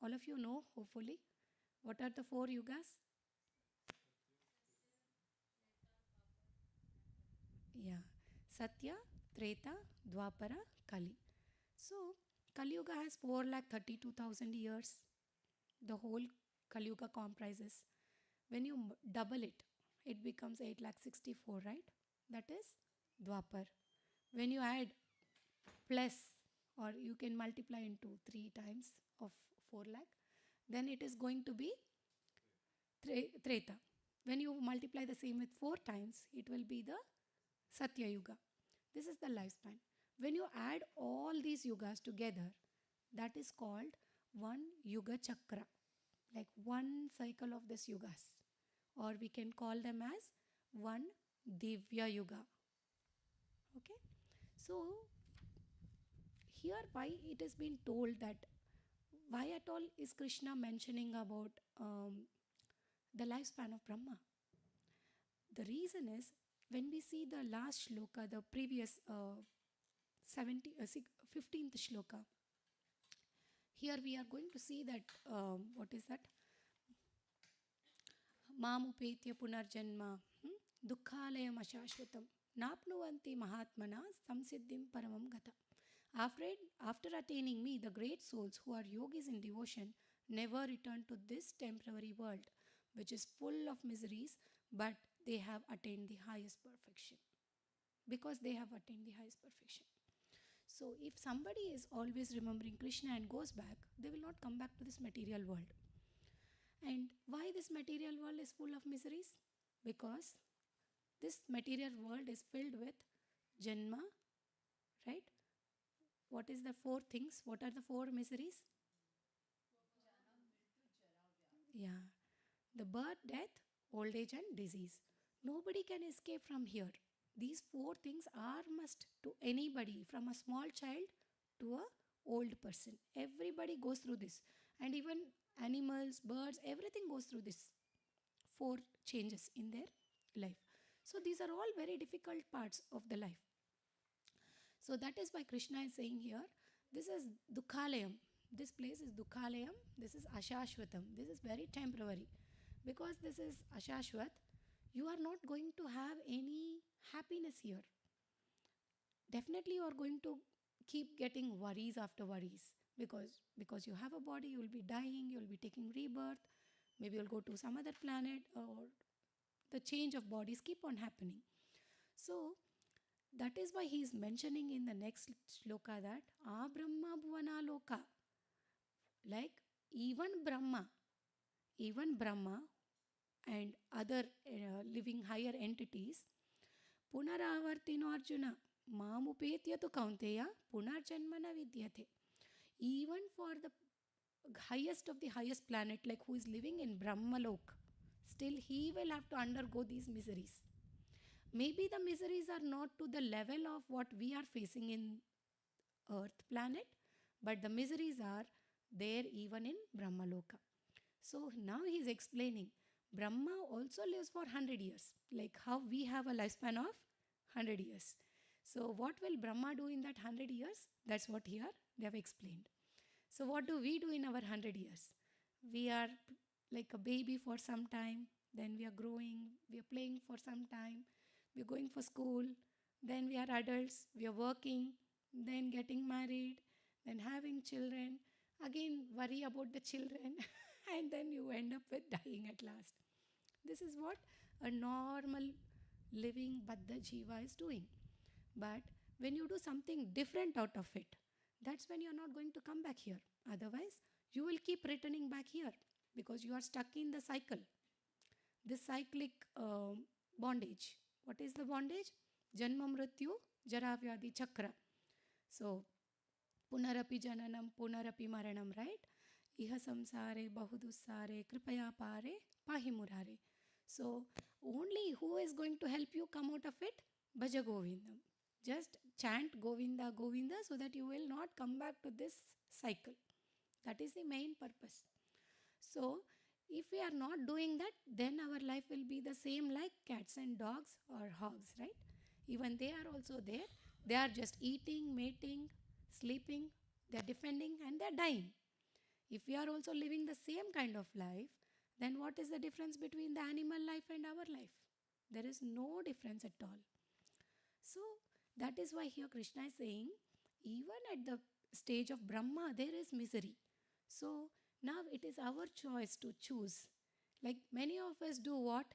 All of you know, hopefully. What are the 4 yugas? Yeah. Satya, Treta, Dwapara, Kali. So Kali Yuga has 4,32,000 years. The whole Kali Yuga comprises. When you double it, it becomes 8,64,000, right? That is Dwapar. When you add plus, or you can multiply into 3 times of 4 lakh, then it is going to be Treta. When you multiply the same with 4 times, it will be the Satya Yuga. This is the lifespan. When you add all these yugas together, that is called one Yuga Chakra, like one cycle of this yugas, or we can call them as one Divya Yuga. Okay, so here why it has been told that, why at all is Krishna mentioning about the lifespan of Brahma? The reason is, when we see the last shloka, the previous 15th shloka, here we are going to see that what is that? Mamupetya punarjanma dukhalayam ashashvatam napnuvanti mahatmana samsiddhim paramam gata. After attaining me, the great souls who are yogis in devotion never return to this temporary world, which is full of miseries, but they have attained the highest perfection. Because they have attained the highest perfection. So if somebody is always remembering Krishna and goes back, they will not come back to this material world. And why this material world is full of miseries? Because this material world is filled with Janma, right? What is the 4 things? What are the 4 miseries? Yeah. The birth, death, old age and disease. Nobody can escape from here. These 4 things are must to anybody, from a small child to a old person. Everybody goes through this. And even animals, birds, everything goes through this 4 changes in their life. So these are all very difficult parts of the life. So that is why Krishna is saying here, this is Dukhalayam. This place is Dukhalayam. This is Ashashvatam. This is very temporary. Because this is Ashashvat, you are not going to have any happiness here. Definitely you are going to keep getting worries after worries. Because you have a body, you will be dying, you will be taking rebirth. Maybe you'll go to some other planet, or the change of bodies keep on happening. So that is why he is mentioning in the next shloka that Brahma Bhuvana Loka. Like even Brahma and other living higher entities, Punaravartino Arjuna. Mamupetya tu kaunteya punarjanmana vidyate. Even for the highest of the highest planet, like who is living in Brahmalok, still he will have to undergo these miseries. Maybe the miseries are not to the level of what we are facing in Earth planet, but the miseries are there even in Brahmaloka. So now he is explaining Brahma also lives for 100 years, like how we have a lifespan of 100 years. So, what will Brahma do in that 100 years? That's what here they have explained. So, what do we do in our 100 years? We are like a baby for some time, then we are growing, we are playing for some time, we are going for school, then we are adults, we are working, then getting married, then having children, again worry about the children, and then you end up with dying at last. This is what a normal living Baddha Jiva is doing. But when you do something different out of it, that's when you're not going to come back here. Otherwise, you will keep returning back here because you are stuck in the cycle, this cyclic bondage. What is the bondage? Janma Mrityu Jaravyadi Chakra. So, Punarapi Jananam, Punarapi Maranam, right? Iha samsare, bahudussare, kripaya pare, pahi murare. So, only who is going to help you come out of it? Bhaja Govindam. Just chant Govinda, Govinda so that you will not come back to this cycle. That is the main purpose. So, if we are not doing that, then our life will be the same like cats and dogs or hogs, right? Even they are also there. They are just eating, mating, sleeping, they are defending, and they are dying. If we are also living the same kind of life, then what is the difference between the animal life and our life? There is no difference at all. So, that is why here Krishna is saying, even at the stage of Brahma, there is misery. So, now it is our choice to choose. Like many of us do what?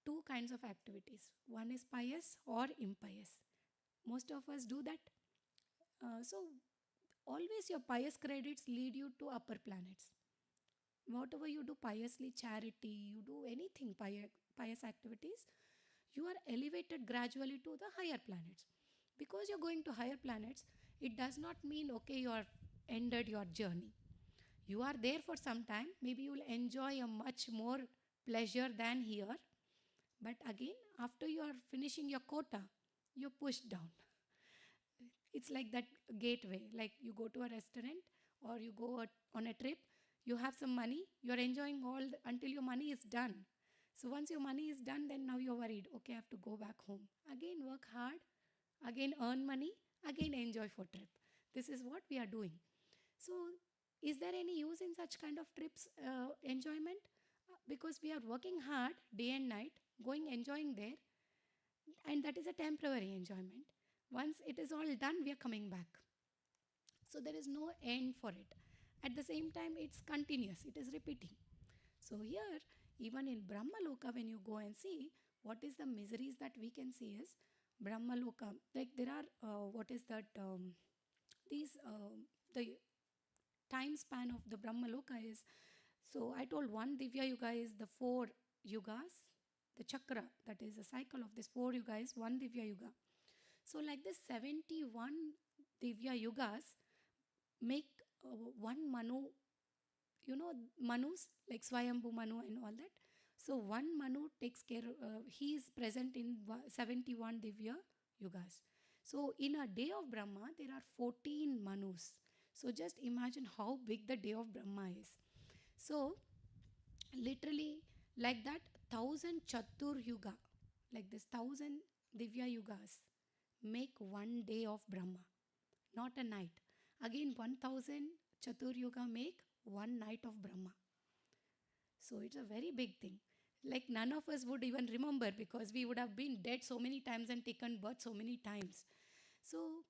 Two kinds of activities. One is pious or impious. Most of us do that. So, always your pious credits lead you to upper planets. Whatever you do piously, charity, you do anything pious activities, you are elevated gradually to the higher planets. Because you're going to higher planets, it does not mean, okay, you are ended your journey. You are there for some time, maybe you will enjoy a much more pleasure than here. But again, after you are finishing your quota, you're pushed down. It's like that gateway, like you go to a restaurant or you go on a trip, you have some money, you're enjoying until your money is done. So once your money is done, then now you're worried, okay, I have to go back home. Again, work hard, again earn money, again enjoy for trip. This is what we are doing. So is there any use in such kind of trips enjoyment? Because we are working hard day and night, going enjoying there, and that is a temporary enjoyment. Once it is all done, we are coming back. So there is no end for it. At the same time, it's continuous, it is repeating. So here, even in Brahmaloka, when you go and see, what is the miseries that we can see is Brahmaloka. Like there are, what is that, the time span of the Brahmaloka is, so I told one Divya Yuga is the 4 yugas, the chakra, that is the cycle of this 4 yuga is one Divya Yuga. So like this 71 Divya Yugas make one Manu, you know Manus, like Swayambhu Manu and all that. So one Manu takes care, he is present in 71 Divya Yugas. So in a day of Brahma, there are 14 Manus. So just imagine how big the day of Brahma is. So literally like that 1000 Chatur Yuga, like this 1000 Divya Yugas make one day of Brahma, not a night. Again 1000 Chatur Yuga make one night of Brahma. So it's a very big thing. Like none of us would even remember because we would have been dead so many times and taken birth so many times. So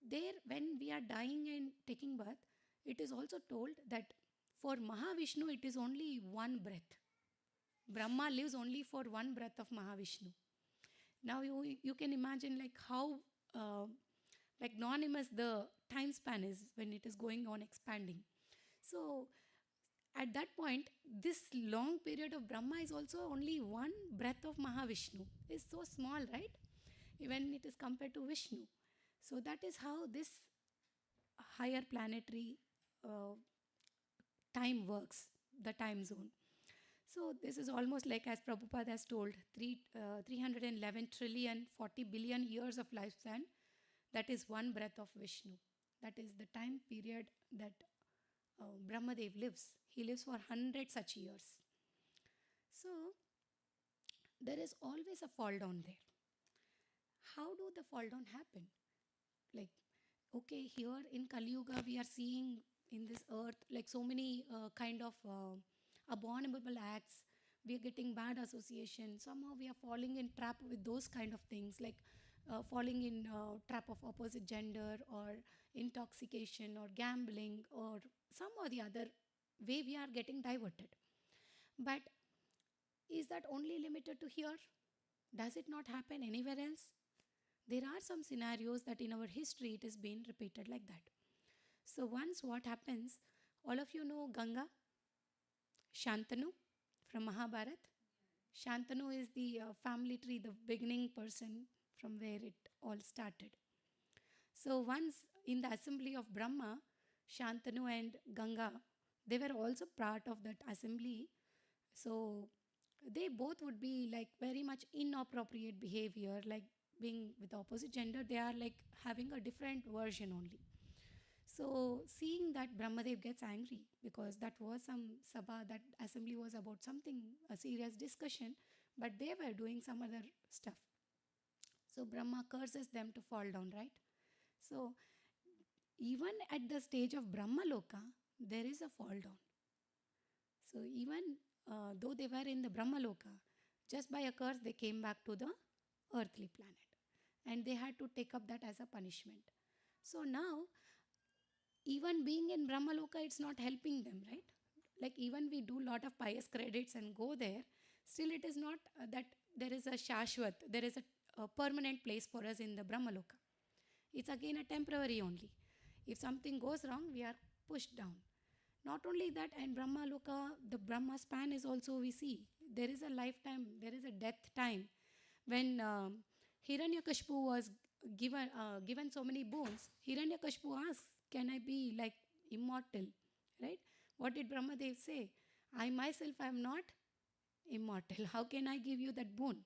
there, when we are dying and taking birth, it is also told that for Mahavishnu it is only one breath. Brahma lives only for one breath of Mahavishnu. Now you can imagine like how magnanimous the time span is when it is going on expanding. So at that point, this long period of Brahma is also only one breath of Mahavishnu. It's so small, right? even it is compared to Vishnu. So that is how this higher planetary uh, time works, the time zone. So this is almost like, as Prabhupada has told, 311 trillion 40 billion years of lifespan. That is one breath of Vishnu. That is the time period that Brahmadev lives. He lives for 100 such years. So there is always a fall down there. How do the fall down happen? Like, okay, here in Kali Yuga, we are seeing in this earth like so many kind of abominable acts. We are getting bad association. Somehow we are falling in trap with those kind of things, like falling in trap of opposite gender, or intoxication, or gambling, or some or the other way we are getting diverted. But is that only limited to here? Does it not happen anywhere else? There are some scenarios that in our history it has been repeated like that. So once what happens, all of you know Ganga, Shantanu from Mahabharat. Shantanu is the family tree, the beginning person from where it all started. So once in the assembly of Brahma, Shantanu and Ganga, they were also part of that assembly. So they both would be like very much inappropriate behavior, like being with the opposite gender, they are like having a different version only. So seeing that, Brahmadev gets angry because that was some sabha, that assembly was about something, a serious discussion, but they were doing some other stuff. So Brahma curses them to fall down, right? So even at the stage of Brahmaloka, there is a fall down. So even though they were in the Brahmaloka, just by a curse they came back to the earthly planet, and they had to take up that as a punishment. So now, even being in Brahmaloka, it's not helping them, right? Like even we do lot of pious credits and go there, still it is not that there is a shashwat, there is a permanent place for us in the Brahmaloka. It's again a temporary only. If something goes wrong, we are pushed down. Not only that, and Brahmaloka, the Brahma span is also, we see, there is a lifetime, there is a death time. When Hiranyakashipu was given so many boons, Hiranyakashipu asked, can I be like immortal? Right? What did Brahmadev say? I myself am not immortal. How can I give you that boon?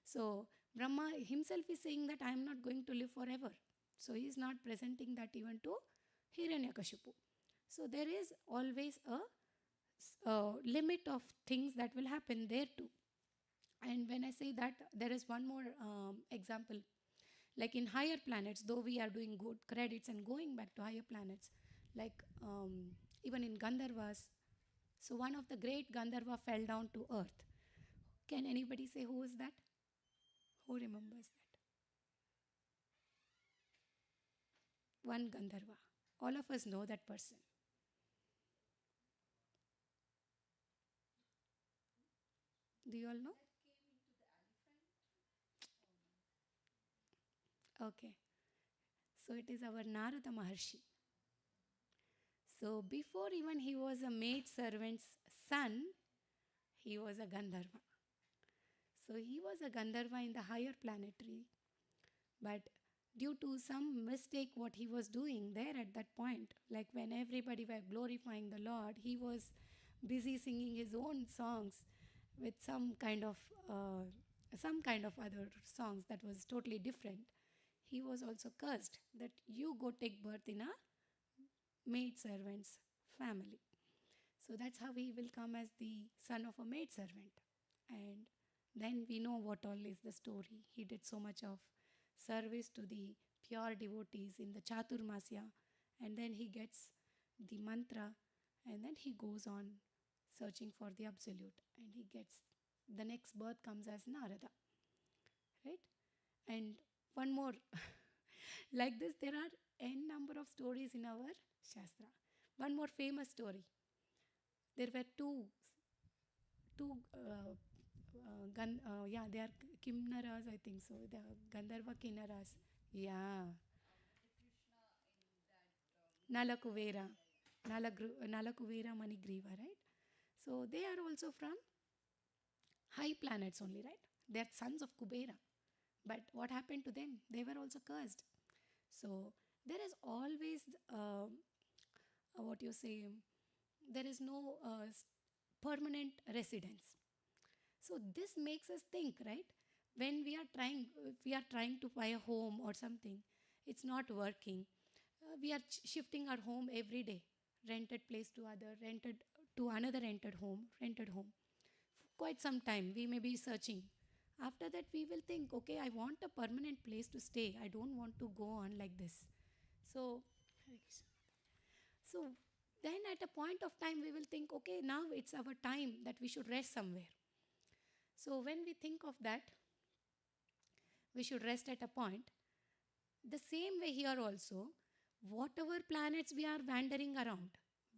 So Brahma himself is saying that I am not going to live forever. So he is not presenting that even to Hiranyakashipu. So there is always a limit of things that will happen there too. And when I say that, there is one more example. Like in higher planets, though we are doing good credits and going back to higher planets, like even in Gandharvas, so one of the great Gandharva fell down to earth. Can anybody say who is that? Who remembers that? One Gandharva. All of us know that person. Do you all know? Okay. So it is our Narada Maharshi. So before even he was a maid servant's son, he was a Gandharva. So he was a Gandharva in the higher planetary. But due to some mistake what he was doing there at that point, like when everybody were glorifying the Lord, he was busy singing his own songs with some kind of other songs that was totally different. He was also cursed that you go take birth in a maid servant's family. So that's how he will come as the son of a maid servant. And then we know what all is the story. He did so much of service to the pure devotees in the Chaturmasya, and then he gets the mantra, and then he goes on searching for the absolute, and he gets the next birth comes as Narada, right? And one more, like this, there are n number of stories in our Shastra. One more famous story. There were two they are Kimnaras, I think so. They are Gandharva Kinnaras. Yeah. Nalakuvera. Nalakuvera Manigriva, right? So they are also from high planets only, right? They are sons of Kubera. But what happened to them? They were also cursed. So there is always what you say, there is no permanent residence. So this makes us think, right? When we are trying, if we are trying to buy a home or something, it's not working. We are shifting our home every day, rented place to other, rented to another rented home, rented home. For quite some time, we may be searching. After that, we will think, okay, I want a permanent place to stay. I don't want to go on like this. So, so then at a point of time, we will think, okay, now it's our time that we should rest somewhere. So when we think of that, we should rest at a point. The same way here also, whatever planets we are wandering around,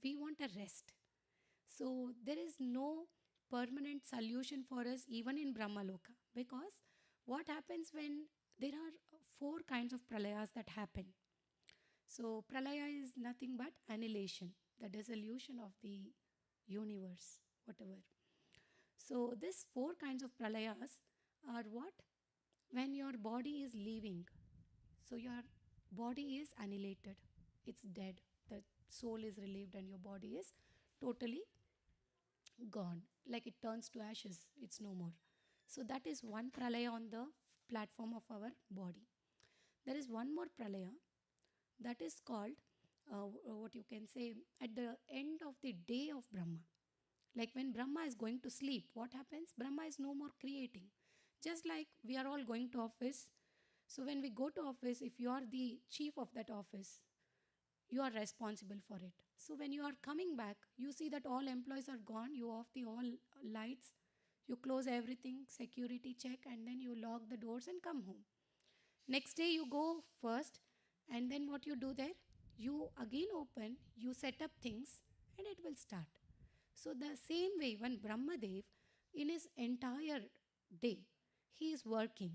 we want a rest. So there is no permanent solution for us even in Brahmaloka, because what happens when there are four kinds of pralayas that happen. So pralaya is nothing but annihilation, the dissolution of the universe, whatever. So these four kinds of pralayas are what? When your body is leaving. So your body is annihilated. It's dead. The soul is relieved and your body is totally gone. Like it turns to ashes. It's no more. So that is one pralaya on the platform of our body. There is one more pralaya that is called what you can say at the end of the day of Brahma. Like when Brahma is going to sleep, what happens? Brahma is no more creating. Just like we are all going to office. So when we go to office, if you are the chief of that office, you are responsible for it. So when you are coming back, you see that all employees are gone, you off the all lights, you close everything, security check, and then you lock the doors and come home. Next day you go first, and then what you do there? You again open, you set up things, and it will start. So the same way, when Brahmadev, in his entire day, he is working.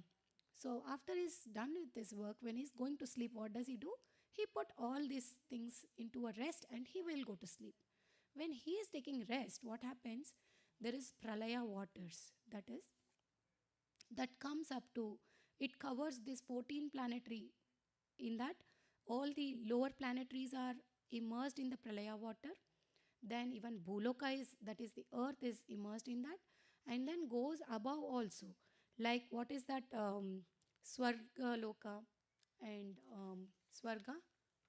So after he's done with this work, when he's going to sleep, what does he do? He put all these things into a rest and he will go to sleep. When he is taking rest, what happens? There is pralaya waters. That comes up to, it covers this 14 planetary. In that, all the lower planetaries are immersed in the pralaya water. Then even Bhuloka is, that is the earth is immersed in that, and then goes above also. Like what is that? Swarga Loka and Swarga.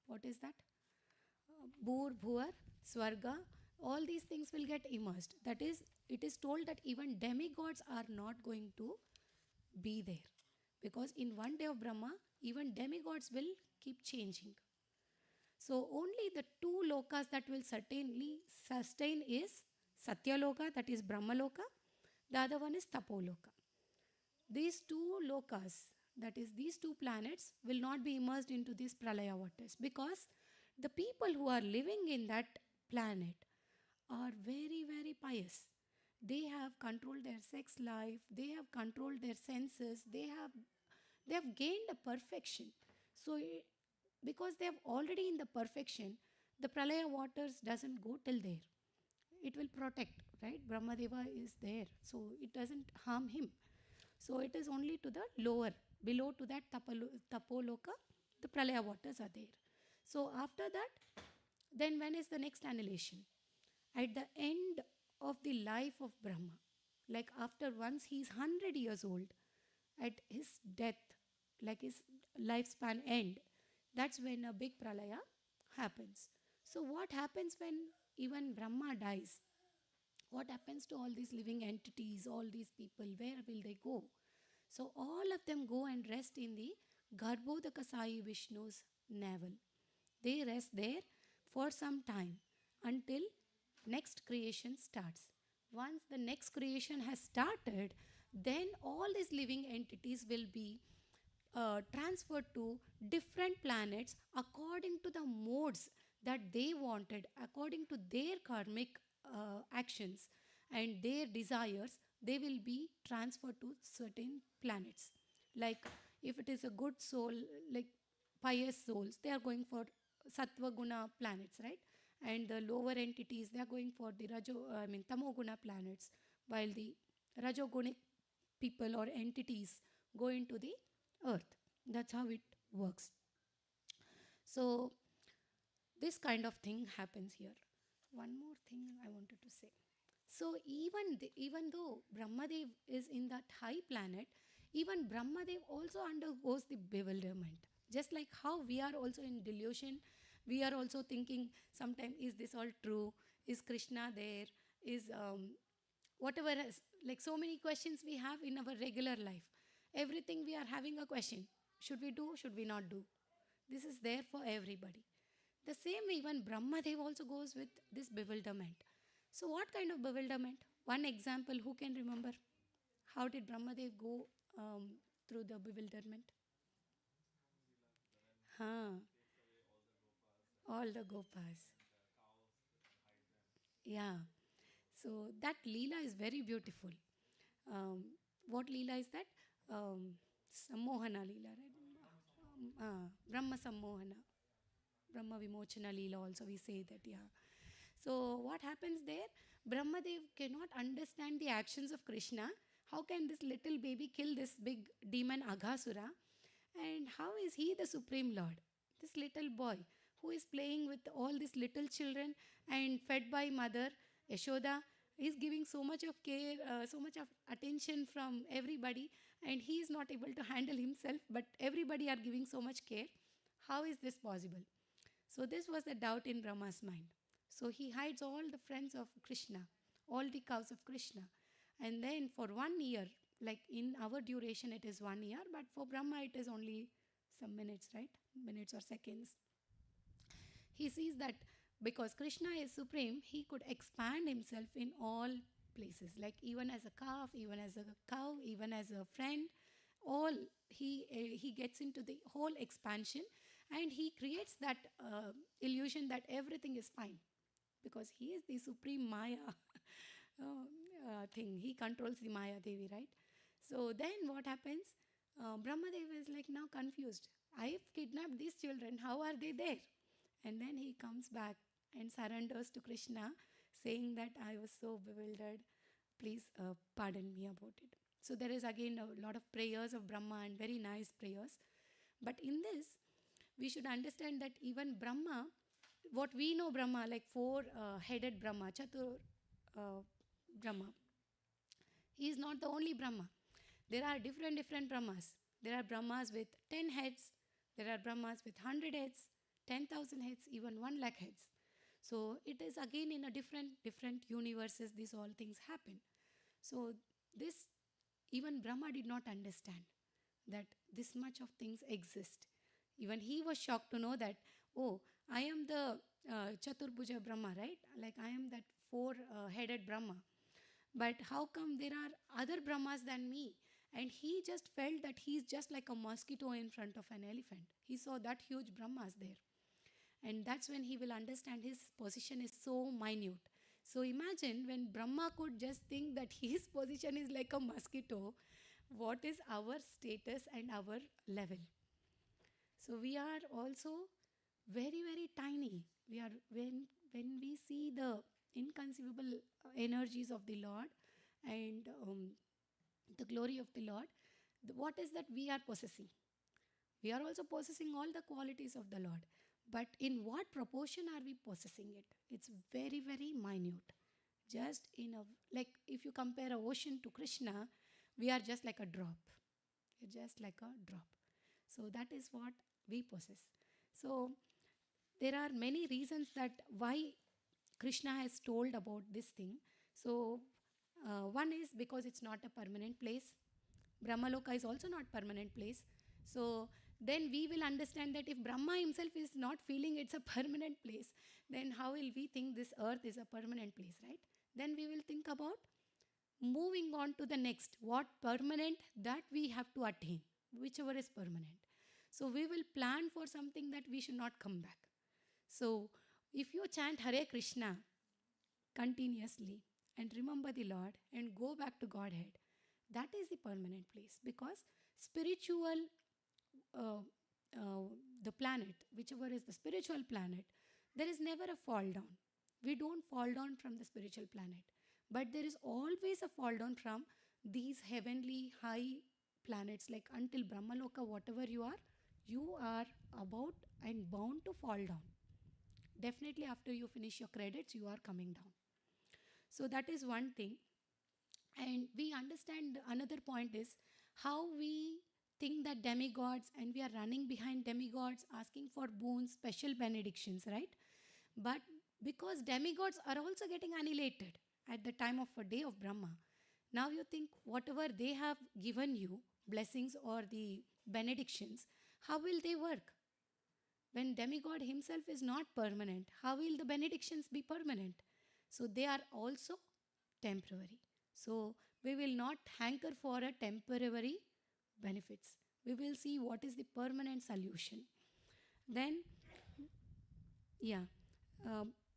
What is that? Bhur, Bhuar, Swarga. All these things will get immersed. That is, it is told that even demigods are not going to be there. Because in one day of Brahma, even demigods will keep changing. So only the two lokas that will certainly sustain is Satyaloka, that is Brahmaloka. The other one is Tapoloka. These two lokas, that is these two planets, will not be immersed into these pralaya waters, because the people who are living in that planet are very, very pious. They have controlled their sex life, they have controlled their senses, they have gained a perfection. So because they have already in the perfection, the pralaya waters doesn't go till there. It will protect, right? Brahmadeva is there, so it doesn't harm him. So it is only to the lower, below to that Tapoloka, the pralaya waters are there. So after that, then when is the next annihilation? At the end of the life of Brahma, like after once he is 100 years old, at his death, like his lifespan end, that's when a big pralaya happens. So what happens when even Brahma dies? What happens to all these living entities, all these people? Where will they go? So all of them go and rest in the Garbhodaka Sai Vishnu's navel. They rest there for some time until next creation starts. Once the next creation has started, then all these living entities will be transferred to different planets according to the modes that they wanted, according to their karmic actions and their desires. They will be transferred to certain planets. Like if it is a good soul, like pious souls, they are going for sattva guna planets, right? And the lower entities, they are going for the tamoguna planets, while the rajogunic people or entities go into the earth. That's how it works. So this kind of thing happens here. One more thing I wanted to say. So even though Brahmadev is in that high planet, even Brahmadev also undergoes the bewilderment. Just like how we are also in delusion, we are also thinking sometimes, is this all true? Is Krishna there? Is whatever has, like so many questions we have in our regular life. Everything we are having a question. Should we do? Should we not do? This is there for everybody. The same way, even Brahmadev also goes with this bewilderment. So, what kind of bewilderment? One example, who can remember? How did Brahmadev go through the bewilderment? Huh. All the gopas. Yeah. So, that Leela is very beautiful. Um, what Leela is that? Sammohana Leela, right? Brahma Sammohana. Brahma Vimochana Leela also we say that, yeah. So what happens there? Brahmadev cannot understand the actions of Krishna. How can this little baby kill this big demon Aghasura? And how is he the Supreme Lord? This little boy who is playing with all these little children and fed by mother Yashoda is giving so much of care, so much of attention from everybody, and he is not able to handle himself, but everybody are giving so much care. How is this possible? So this was the doubt in Brahma's mind. So he hides all the friends of Krishna, all the cows of Krishna. And then for 1 year, like in our duration it is 1 year, but for Brahma it is only some minutes, right? Minutes or seconds. He sees that because Krishna is supreme, he could expand himself in all places, like even as a calf, even as a cow, even as a friend. All he gets into the whole expansion, and he creates that illusion that everything is fine because he is the supreme Maya thing. He controls the Maya Devi, right? So then what happens? Brahmadev is like now confused. I've kidnapped these children. How are they there? And then he comes back and surrenders to Krishna, saying that I was so bewildered. Please pardon me about it. So there is again a lot of prayers of Brahma and very nice prayers. But in this, we should understand that even Brahma, what we know Brahma, like four-headed Brahma, Chatur Brahma, he is not the only Brahma. There are different Brahmas. There are Brahmas with 10 heads. There are Brahmas with 100 heads, 10,000 heads, even 1 lakh heads. So it is again in a different universes these all things happen. So this even Brahma did not understand that this much of things exist. Even he was shocked to know that, oh, I am the Chaturbhuja Brahma, right? Like I am that four-headed Brahma. But how come there are other Brahmas than me? And he just felt that he's just like a mosquito in front of an elephant. He saw that huge Brahmas there. And that's when he will understand his position is so minute. So imagine when Brahma could just think that his position is like a mosquito, what is our status and our level? So we are also very tiny. We are when we see the inconceivable energies of the Lord and the glory of the Lord, what is that we are possessing? We are also possessing all the qualities of the Lord. But in what proportion are we possessing it? It's very minute. Just in a, like if you compare an ocean to Krishna, we are just like a drop. We're just like a drop. So that is what we possess. So there are many reasons that why Krishna has told about this thing. So one is because it's not a permanent place. Brahmaloka is also not permanent place. So then we will understand that if Brahma himself is not feeling it's a permanent place, then how will we think this earth is a permanent place, right? Then we will think about moving on to the next, what permanent that we have to attain, whichever is permanent. So we will plan for something that we should not come back. So if you chant Hare Krishna continuously and remember the Lord and go back to Godhead, that is the permanent place, because spiritual, the planet, whichever is the spiritual planet, there is never a fall down. We don't fall down from the spiritual planet, but there is always a fall down from these heavenly high planets. Like until Brahmaloka, whatever you are about and bound to fall down. Definitely after you finish your credits, you are coming down. So that is one thing. And we understand another point is how we think that demigods and we are running behind demigods asking for boons, special benedictions, right? But because demigods are also getting annihilated at the time of a day of Brahma, now you think whatever they have given you, blessings or the benedictions, how will they work? When demigod himself is not permanent, how will the benedictions be permanent? So they are also temporary. So we will not hanker for a temporary benefits. We will see what is the permanent solution. Then, yeah,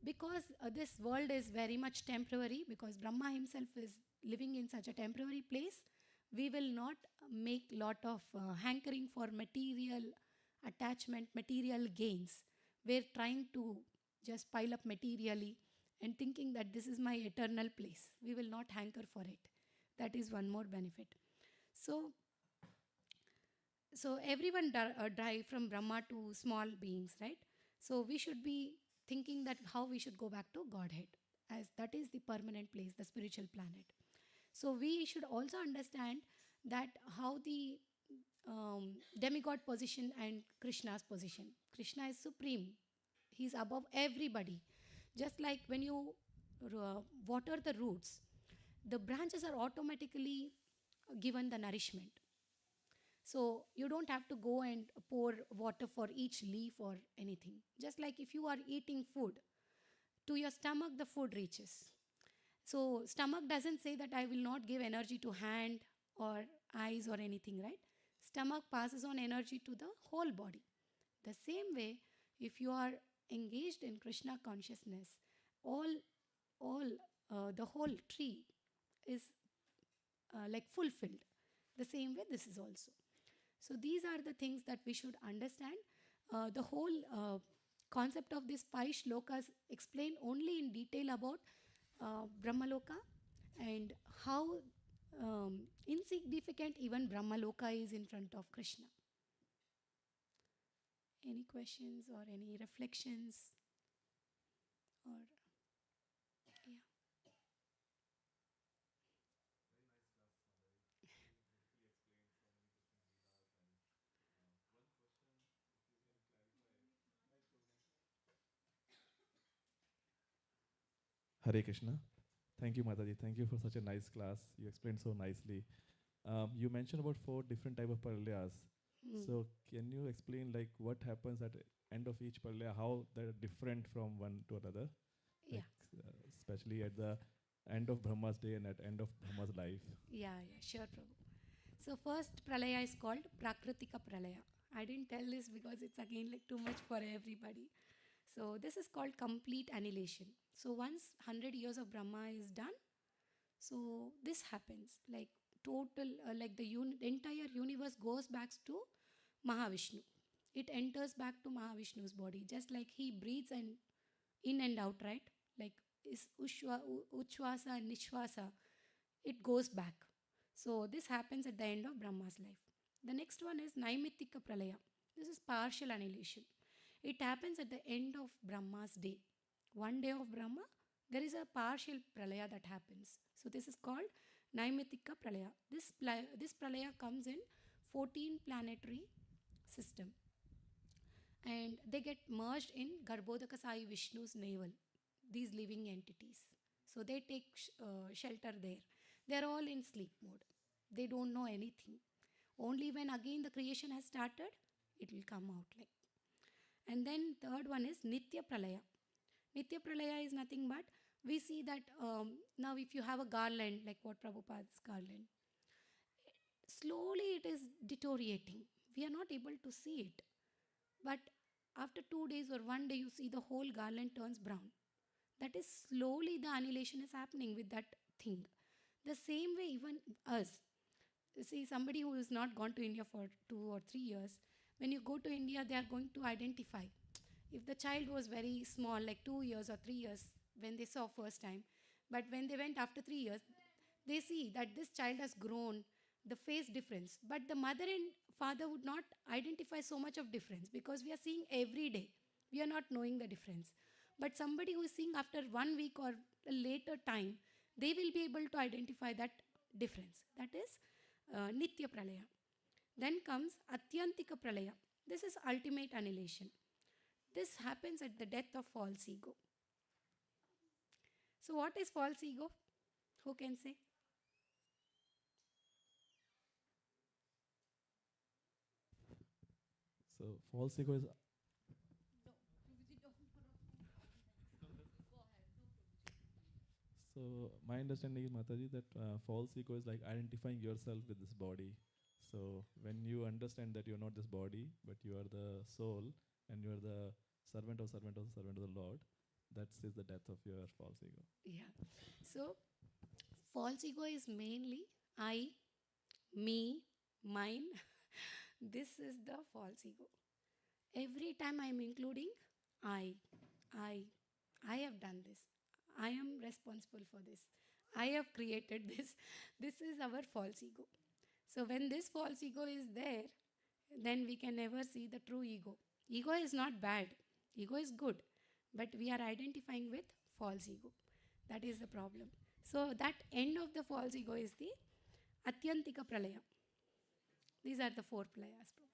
because this world is very much temporary, because Brahma himself is living in such a temporary place, we will not make lot of hankering for material attachment, material gains. We're trying to just pile up materially and thinking that this is my eternal place. We will not hanker for it. That is one more benefit. So, so everyone drive from Brahma to small beings, right? So we should be thinking that how we should go back to Godhead, as that is the permanent place, the spiritual planet. So we should also understand that how the demigod position and Krishna's position. Krishna is supreme. He's above everybody. Just like when you water the roots, the branches are automatically given the nourishment. So you don't have to go and pour water for each leaf or anything. Just like if you are eating food, to your stomach the food reaches. So stomach doesn't say that I will not give energy to hand or eyes or anything, right? Stomach passes on energy to the whole body. The same way, if you are engaged in Krishna consciousness, all, the whole tree is like fulfilled. The same way, this is also. So these are the things that we should understand. The whole concept of these five shlokas explain only in detail about Brahmaloka and how insignificant even Brahmaloka is in front of Krishna. Any questions or any reflections? Or yeah. Hare Krishna. Thank you, Mataji. Thank you for such a nice class. You explained so nicely. You mentioned about 4 different type of paralyas. So can you explain like what happens at the end of each paralaya, how they're different from one to another? Yeah. Especially at the end of Brahma's day and at end of Brahma's life. Yeah, sure, Prabhu. So first pralaya is called Prakritika Pralaya. I didn't tell this because it's again like too much for everybody. So this is called complete annihilation. So once 100 years of Brahma is done, so this happens like total, like the entire universe goes back to Mahavishnu. It enters back to Mahavishnu's body, just like he breathes and in and out, right? Like is Uchvasa and Nishvasa, it goes back. So this happens at the end of Brahma's life. The next one is Naimittika Pralaya. This is partial annihilation. It happens at the end of Brahma's day. One day of Brahma, there is a partial pralaya that happens. So this is called Naimittika Pralaya. This pralaya comes in 14 planetary system. And they get merged in Garbhodaka Sai Vishnu's navel, these living entities. So they take shelter there. They're all in sleep mode. They don't know anything. Only when again the creation has started, it will come out like. And then third one is Nitya Pralaya. Nitya Pralaya is nothing but, we see that now if you have a garland, like what Prabhupada's garland, slowly it is deteriorating. We are not able to see it. But after 2 days or 1 day, you see the whole garland turns brown. That is slowly the annihilation is happening with that thing. The same way even us. See, somebody who has not gone to India for 2 or 3 years, when you go to India, they are going to identify. If the child was very small, like 2 years or 3 years, when they saw first time, but when they went after 3 years, they see that this child has grown, the face difference. But the mother and father would not identify so much of difference because we are seeing every day. We are not knowing the difference. But somebody who is seeing after 1 week or a later time, they will be able to identify that difference. That is Nitya Pralaya. Then comes Atyantika Pralaya. This is ultimate annihilation. This happens at the death of false ego. So, what is false ego? Who can say? So false ego is so my understanding is Mataji that false ego is like identifying yourself with this body. So when you understand that you're not this body, but you are the soul and you are the servant of the Lord, that is the death of your false ego. Yeah. So, false ego is mainly I, me, mine. This is the false ego. Every time I am including I, I, I have done this. I am responsible for this. I have created this. This is our false ego. So, when this false ego is there, then we can never see the true ego. Ego is not bad, ego is good, but we are identifying with false ego. That is the problem. So, that end of the false ego is the Atyantika Pralaya. These are the four Pralayas. Prabhuji.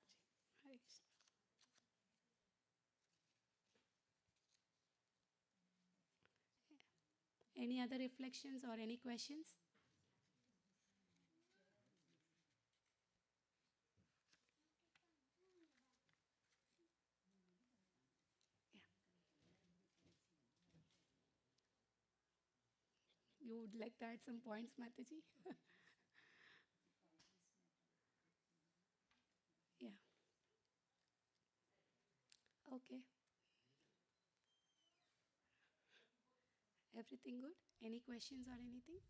Hare Krishna. Any other reflections or any questions? You would like to add some points, Mataji? Yeah. Okay. Everything good? Any questions or anything?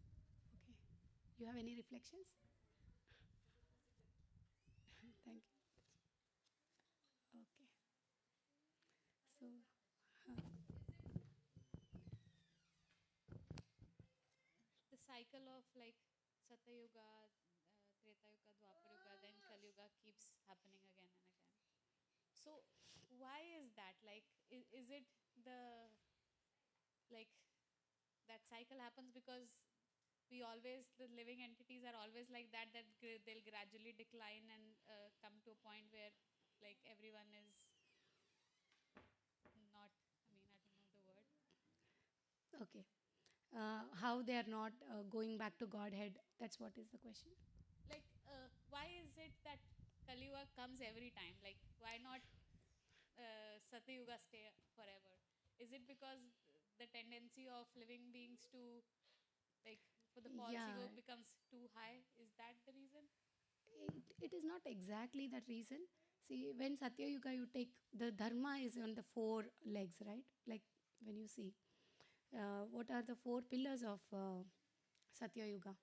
Okay. You have any reflections? Thank you. Okay. So, The cycle of like Satya Yuga, Treta Yuga, Dwapar Yuga, then Kali Yuga keeps happening again and again. So why is that? Like, is it the like that cycle happens because we always the living entities are always like that they'll gradually decline and come to a point where like everyone is not. I mean, I don't know the word. okay. How they are not going back to Godhead? That's what is the question. Like, why is it that Kali Yuga comes every time? Like, why not Satya Yuga stay forever? Is it because the tendency of living beings to like for the false Yeah, ego becomes too high? Is that the reason? it is not exactly that reason. See, when Satya Yuga, you take the dharma is on the four legs, right? Like when you see, what are the four pillars of Satya Yuga?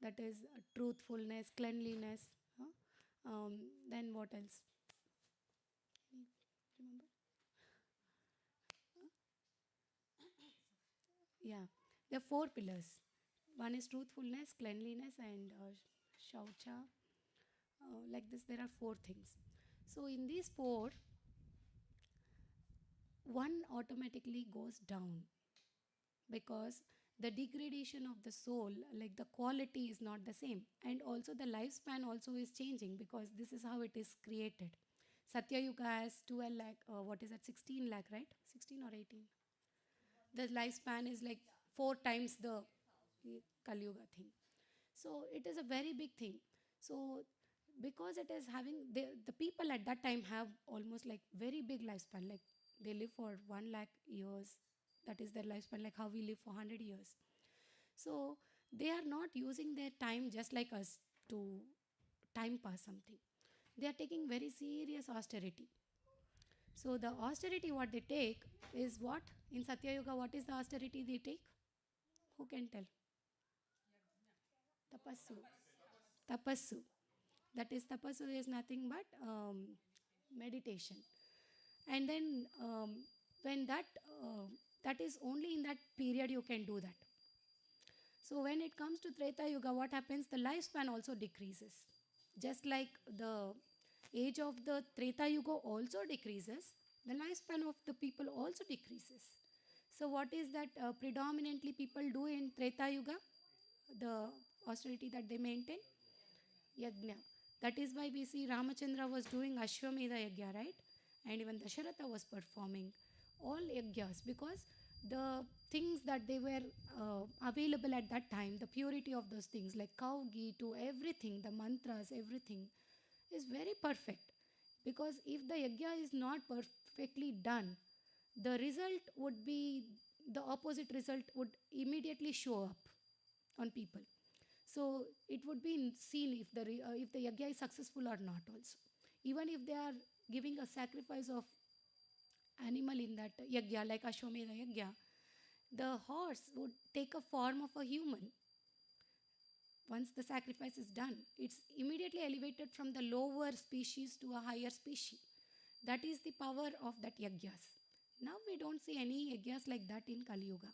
That is truthfulness, cleanliness. Huh? Then what else? Remember? Yeah, there are four pillars. One is truthfulness, cleanliness, and shaucha. Like this, there are four things. So, in these four, one automatically goes down because the degradation of the soul, like the quality is not the same, and also the lifespan also is changing because this is how it is created. Satya Yuga has 12 lakh, what is that, 16 lakh, right? 16 or 18. The lifespan is like four times the Kali Yuga thing. So it is a very big thing. So because it is having the people at that time have almost like very big lifespan, like they live for 1 lakh years. That is their lifespan, like how we live for 100 years. So they are not using their time just like us to time pass something. They are taking very serious austerity. So the austerity what they take is what? In Satya Yuga, what is the austerity they take? Who can tell? Tapassu. Tapassu. That is, tapassu is nothing but meditation. And then when that is only in that period you can do that. So when it comes to Treta Yuga, what happens? The lifespan also decreases. Just like the age of the Treta Yuga also decreases, the lifespan of the people also decreases. So what is that predominantly people do in Treta Yuga? The austerity that they maintain? Yajna. That is why we see Ramachandra was doing Ashwamedha Yajna, right? And even Dasharatha was performing all yajnas because the things that they were available at that time, the purity of those things like cow ghee to everything, the mantras, everything is very perfect. Because if the yajna is not perfectly done, the result would be the opposite result would immediately show up on people. So it would be seen if the yajna is successful or not also. Even if they are giving a sacrifice of animal in that yajna, like Ashwamedha yajna, the horse would take a form of a human. Once the sacrifice is done, it's immediately elevated from the lower species to a higher species. That is the power of that yajnas. Now we don't see any yajnas like that in Kali Yuga.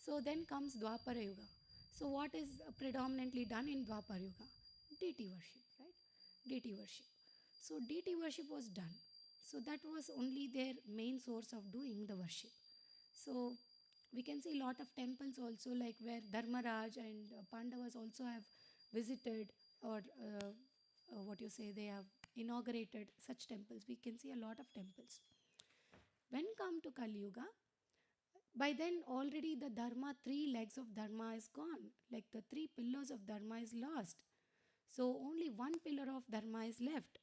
So then comes Dwapara Yuga. So what is predominantly done in Dwapara Yuga? Deity worship, right? Deity worship. So deity worship was done. So that was only their main source of doing the worship. So we can see a lot of temples also, like where Dharmaraj and Pandavas also have visited, or what you say, they have inaugurated such temples. We can see a lot of temples. When come to Kali Yuga, by then already the Dharma, 3 legs of Dharma is gone. Like the 3 pillars of Dharma is lost. So only 1 pillar of Dharma is left.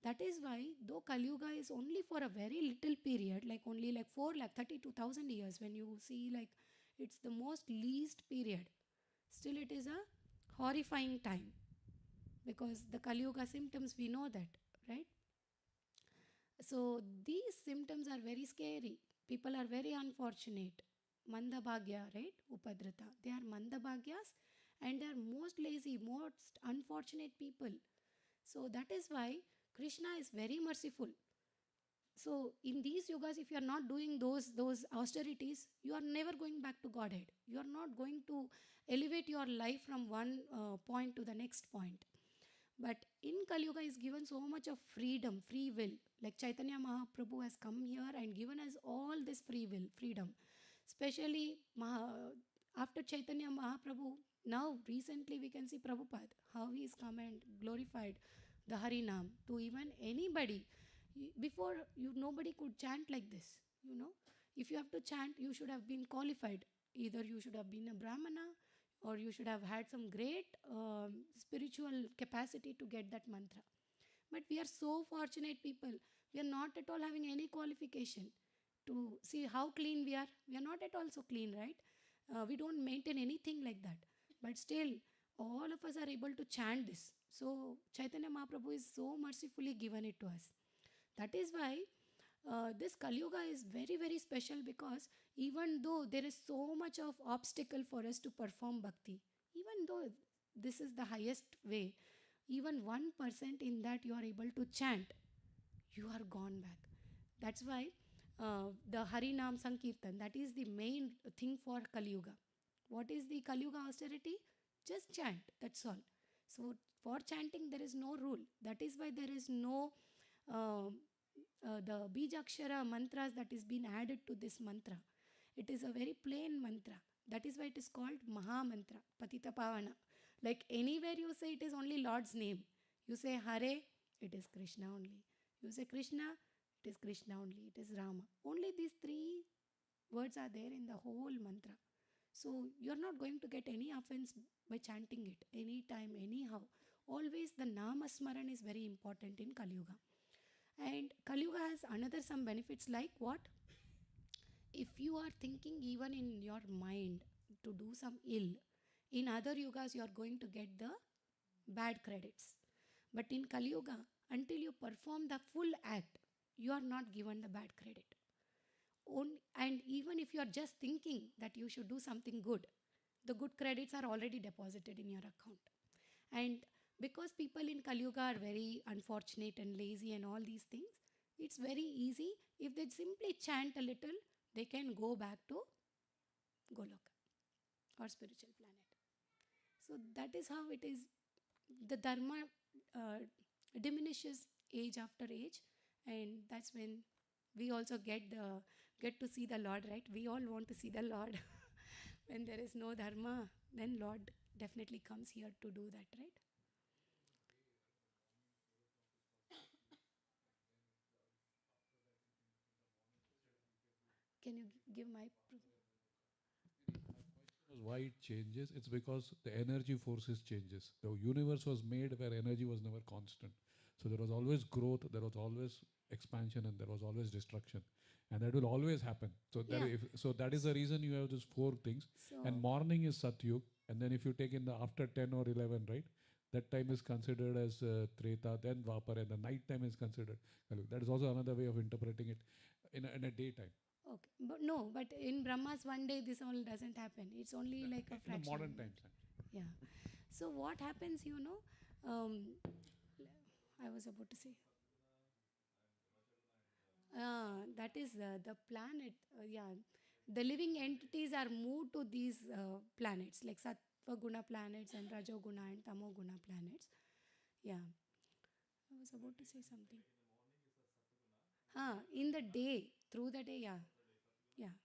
That is why, though Kali Yuga is only for a very little period, like only like 4,32,000 years, when you see like it's the most least period, still it is a horrifying time. Because the Kali Yuga symptoms, we know that, right? So these symptoms are very scary. People are very unfortunate. Mandabhagya, right? Upadrata. They are Mandabhagyas and they are most lazy, most unfortunate people. So that is why Krishna is very merciful. So in these yugas, if you are not doing those austerities, you are never going back to Godhead. You are not going to elevate your life from one point to the next point. But in Kali Yuga is given so much of freedom, free will. Like Chaitanya Mahaprabhu has come here and given us all this free will, freedom. Especially after Chaitanya Mahaprabhu, now recently we can see Prabhupada, how he has come and glorified the Harinam to even anybody. Before, nobody could chant like this, If you have to chant, you should have been qualified. Either you should have been a Brahmana or you should have had some great spiritual capacity to get that mantra. But we are so fortunate people. We are not at all having any qualification to see how clean we are. We are not at all so clean, right? We don't maintain anything like that. But still, all of us are able to chant this. So Chaitanya Mahaprabhu is so mercifully given it to us. That is why this Kali Yuga is very, very special, because even though there is so much of obstacle for us to perform bhakti, even though this is the highest way, even 1% in that you are able to chant, you are gone back. That's why the Harinam Sankirtan, that is the main thing for Kali Yuga. What is the Kali Yuga austerity? Just chant, that's all. So for chanting there is no rule. That is why there is no the Bijakshara mantras that is being added to this mantra. It is a very plain mantra. That is why it is called Maha Mantra, Patita Pavana. Like anywhere you say it is only Lord's name. You say Hare, it is Krishna only. You say Krishna, it is Krishna only. It is Rama. Only these 3 words are there in the whole mantra. So you are not going to get any offense by chanting it anytime, anyhow. Always the Nama Smaran is very important in Kali Yuga. And Kali Yuga has another some benefits, like what? If you are thinking even in your mind to do some ill, in other yugas you are going to get the bad credits. But in Kali Yuga, until you perform the full act, you are not given the bad credit. And even if you are just thinking that you should do something good, the good credits are already deposited in your account. And because people in Kali Yuga are very unfortunate and lazy and all these things, it's very easy. If they simply chant a little, they can go back to Goloka. or spiritual planet. So that is how it is. The dharma uh, diminishes age after age, and that's when we also get to see the Lord, right? We all want to see the Lord. When there is no dharma, then Lord definitely comes here to do that, right? Can you give my Was why it changes. It's because the energy forces changes. The universe was made where energy was never constant. So there was always growth, there was always expansion, and there was always destruction, and that will always happen. So Yeah. that is the reason you have these four things. And So morning is Satyug, and then if you take in the after 10 or 11, right? That time is considered as Treta, then Vapar, and the night time is considered Kaliyug. That is also another way of interpreting it in a daytime. okay, but no, but in Brahma's one day this all doesn't happen. It's only like a In the fraction. modern of times. it. Yeah. So what happens, um, I was about to say. That is the planet. Yeah, the living entities are moved to these planets, like Sattva Guna planets and Rajo Guna and Tamo Guna planets. Yeah, I was about to say something. In the day, through the day, yeah, yeah.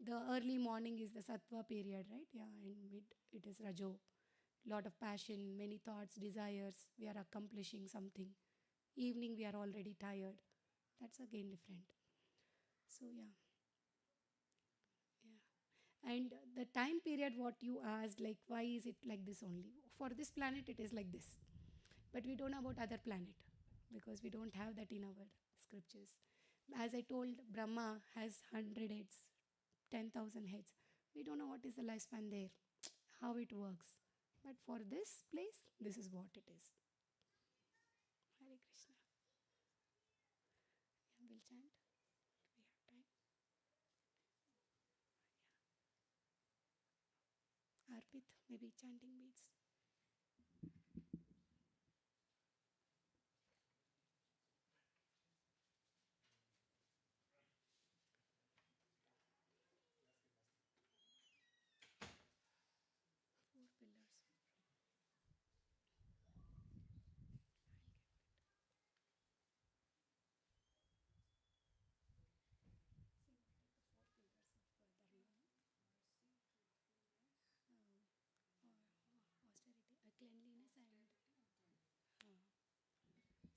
The early morning is the Sattva period, right? Yeah, and mid it is Rajo. Lot of passion, many thoughts, desires. We are accomplishing something. Evening, we are already tired. That's again different. So yeah, yeah. And the time period, what you asked, like why is it like this only? For this planet, it is like this. But we don't know about other planet because we don't have that in our scriptures. As I told, Brahma has 100 heads, 10,000 heads. We don't know what is the lifespan there, how it works. But for this place, this is what it is. Hare Krishna. Yeah, we'll chant. Do we have time? Arpit, maybe chanting beats. Four pillars. Austerity, cleanliness, and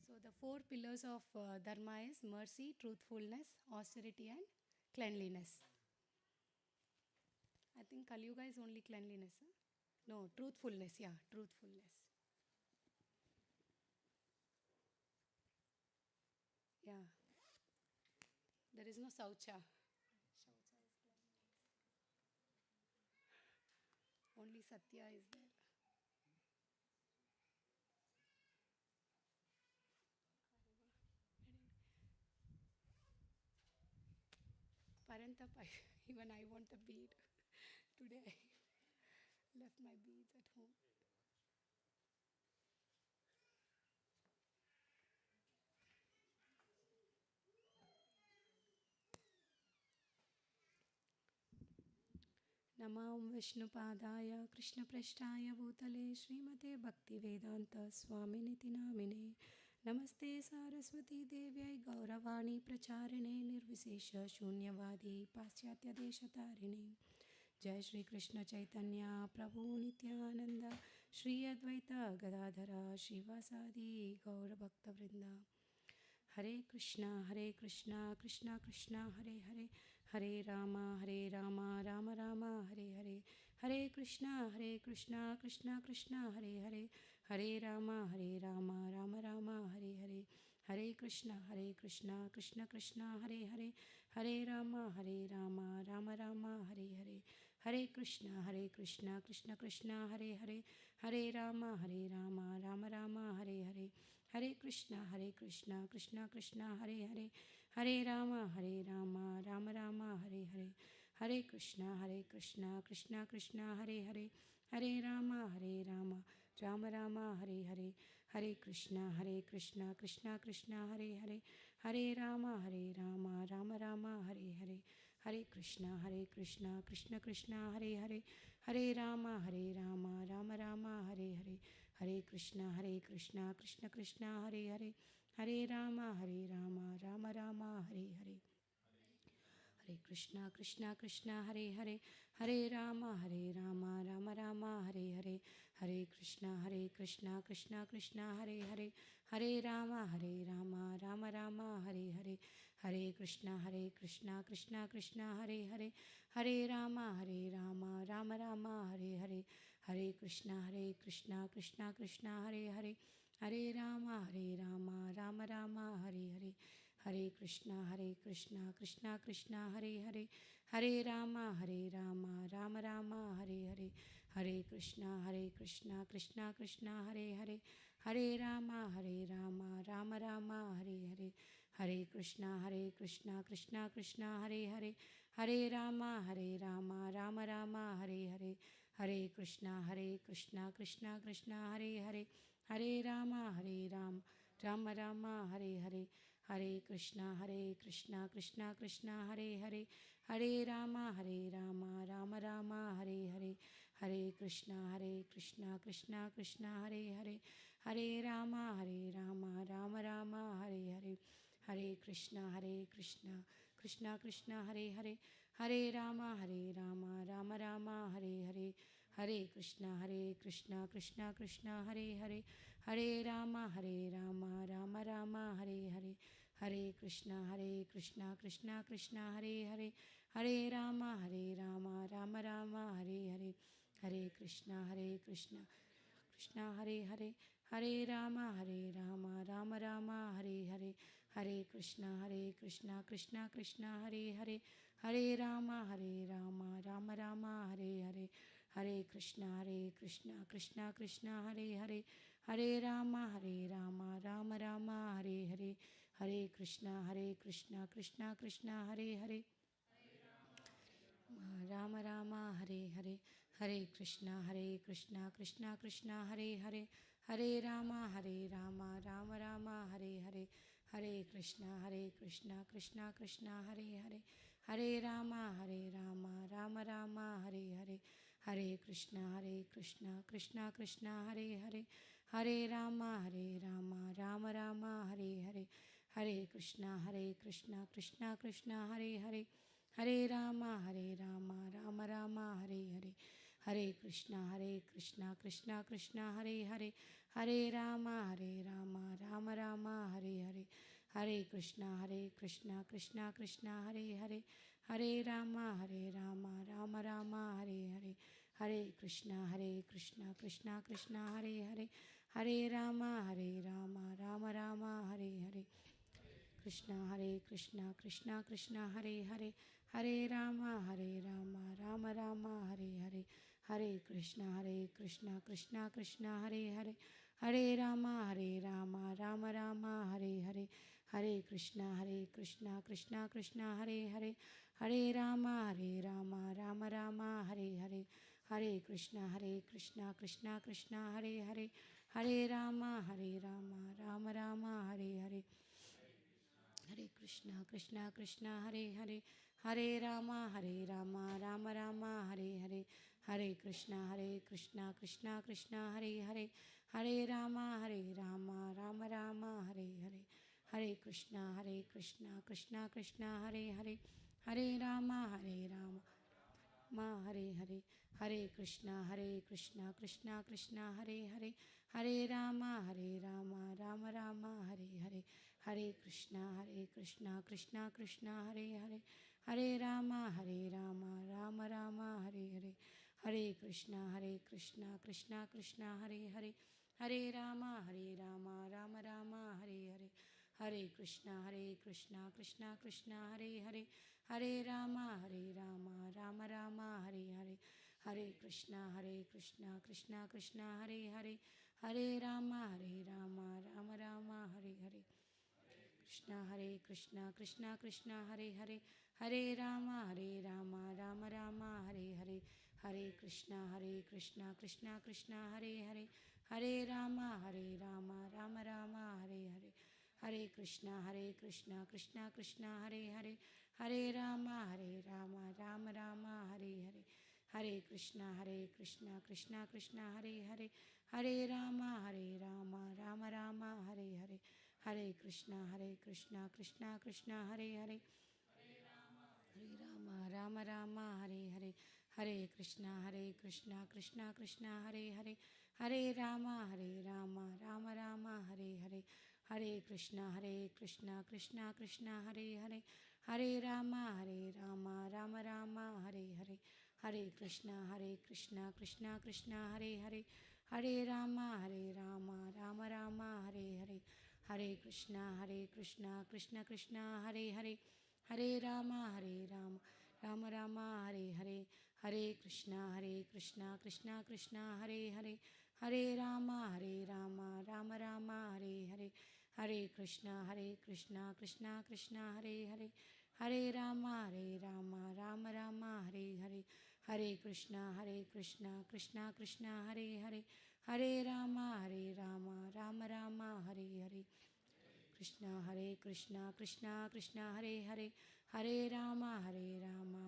so the four pillars of dharma is mercy, truthfulness, austerity, and cleanliness. I think Kali Yuga is only cleanliness. Huh? No, truthfulness. Yeah, truthfulness. Yeah, there is no saucha. Shaucha is cleanliness. Only satya is there. Parantap, even I want a bead. Today I left my beads at home. नमां विष्णुपादाय कृष्णपृष्ठाय भूतले श्रीमते भक्तिवेदान्तस्वामिनिति नामिने नमस्ते सारस्वती देव्यै गौरवाणी प्रचारिणे निर्विशेष शून्यवादी पाश्चात्यदेशतारिणे जय श्री कृष्ण चैतन्य प्रभु नित्यानंद श्री अद्वैत गदाधर श्रीवासादि गौरभक्तवृंदा हरे Krishna Krishna Krishna Hare Hare Hare Ram Ram Ram Hare Hare Hare Krishna Krishna Krishna Hare Hare Hare Ram Ram Ram Hare Hare Hare Krishna Krishna Krishna Hare Hare Hare Ram Ram Ram Hare Hare Hare Krishna Krishna Krishna Hare Hare Hare Ram Ram Ram Hare Hare Hare Krishna Krishna Krishna Hare Hare Hare Ram Ram Ram Hare Hare Hare Krishna Krishna Krishna Hare Hare Hare Ram Ram Ram Hare Hare Hare Krishna Krishna Krishna Hare Hare Hare Ram Ram Ram Hare Hare Hare Krishna, Krishna Krishna, Hare Hare Rama, Rama Rama, Hare Hare. Hare Krishna, Krishna Krishna, Hare Hare Rama, Rama Rama, Hare Hare. Hare Krishna, Krishna, Hare Hare, Hare Rama, Rama Rama, Hare Hare, Hare Krishna, Krishna, Krishna, Hare Hare, Hare Rama, Rama Rama, Hare Hare, Hare Krishna, Krishna, Hare Hare, Hare Rama, Rama Rama, Hare Hare, Hare Krishna, Krishna, Hare Hare, Hare Rama, Rama Rama, Hare Hare. Hare Krishna, Krishna, Hare Hare, Hare Rama, Rama Rama, Hare Hare, Hare Krishna, Krishna, Hare Hare, Hare Rama, Rama Rama, Hare Hare, Hare Krishna, Krishna, Hare Hare, Hare Rama, Rama Rama, Hare Hare, Hare Krishna, Krishna, Hare Hare, Hare Rama, Rama Rama, Hare Hare. Hare Krishna, Krishna, Hare Hare, Hare Rama, Rama Rama, Hare Hare, Hare Krishna, Krishna, Hare Hare, Hare Rama, Rama Rama, Hare Hare, Hare Krishna, Krishna, Hare Hare, Hare Rama, Rama Rama, Hare Hare, Hare Krishna, Krishna, Hare Hare, Hare Rama, Rama Rama, Hare Hare, Hare Krishna, Krishna, Hare Hare, Hare Rama, Rama Rama, Hare Hare, Hare Krishna, Krishna, Hare Hare, Hare Rama, Rama Rama, Hare Hare, Hare Krishna, Krishna, Hare Hare, Hare Rama, Rama Rama, Hare Hare, Hare Krishna, Krishna, Hare Hare, Hare Rama, Rama Rama, Hare Hare, Hare Krishna, Krishna, Hare Hare, Rama Rama, Hare Hare, Hare Krishna, Krishna, Hare Hare, Hare Rama, Rama Rama, Hare Hare, Hare Krishna, Krishna, Hare Hare, Hare Rama, Rama Rama, Hare Hare, Hare Krishna, Krishna, Hare Hare, Hare Rama, Rama Rama, Hare Hare, Hare Krishna, Krishna, Hare Hare, Hare Rama, Rama Rama, Hare Hare, Hare Krishna, Krishna, Hare Hare, Hare Rama, Rama Rama, Hare Hare, Hare Krishna, Krishna, Hare Hare, Hare Rama, Rama Rama, Hare Hare, Hare Krishna, Krishna, Hare Hare, Hare Rama, Rama Rama, Hare Hare, Krishna, Krishna, Hare Hare, Hare Rama, Rama Hare Hare, Hare Krishna, Krishna, Hare Hare, Hare Rama, Rama Hare Hare, Hare Krishna, Krishna, Hare Hare, Hare Rama, Rama Hare Hare, Hare Krishna, Krishna, Hare Hare, Hare Rama, Rama Hare Hare, Hare Krishna, Hare Hare, Hare Rama, Rama Hare Hare, Hare Krishna, Krishna, Hare Hare, Hare Rama, Rama Hare Hare, Hare Krishna, Krishna, Hare Hare, Hare Rama, Ma Hare Hare, Hare Krishna, Krishna, Hare Hare, Hare Rama, Rama Hare Hare, Hare Krishna, Krishna, Hare Hare, Hare Rama, Rama Hare Hare, Hare Krishna, Krishna, Hare Hare, Hare Rama, Rama Hare Hare, Hare Krishna, Krishna, Hare Hare, Hare Rama, Rama Hare Hare, Hare Krishna, Krishna, Hare Hare, Hare Rama, Rama Hare Hare, Krishna, Krishna, Hare Hare, Hare Rama, Rama Hare Hare, Hare Krishna, Krishna, Hare Hare, Hare Rama, Rama Hare Hare, Hare Krishna, Krishna, Hare Hare, Hare Rama, Rama Rama, Hare Hare. Hare Krishna, Krishna Krishna, Hare Hare. Hare Rama, Rama Rama, Hare Hare. Hare Krishna, Krishna Krishna, Hare Hare. Hare Rama, Rama, Hare Hare. Hare Krishna, Krishna Krishna, Hare Hare. Hare Rama, Rama Rama, Hare Hare. Hare Krishna, Krishna Krishna, Hare Hare. Hare Rama, Rama Rama, Hare Hare. Hare Krishna, Krishna Krishna, Hare Hare. Hare Rama, Rama Rama, Hare Hare. Hare Krishna, Krishna Krishna, Hare Hare. Hare Rama, Rama Rama, Hare Hare. Hare Krishna, Krishna Krishna, Hare Hare. Hare Rama, Rama Rama, Hare Hare. Hare Krishna, Krishna Krishna, Hare Hare. Hare Rama, Rama Rama, Hare Hare. Hare Krishna, Krishna Krishna, Hare Hare. Hare Rama, Rama Rama, Hare Hare. Krishna, Krishna Krishna, Hare Hare. Hare Rama,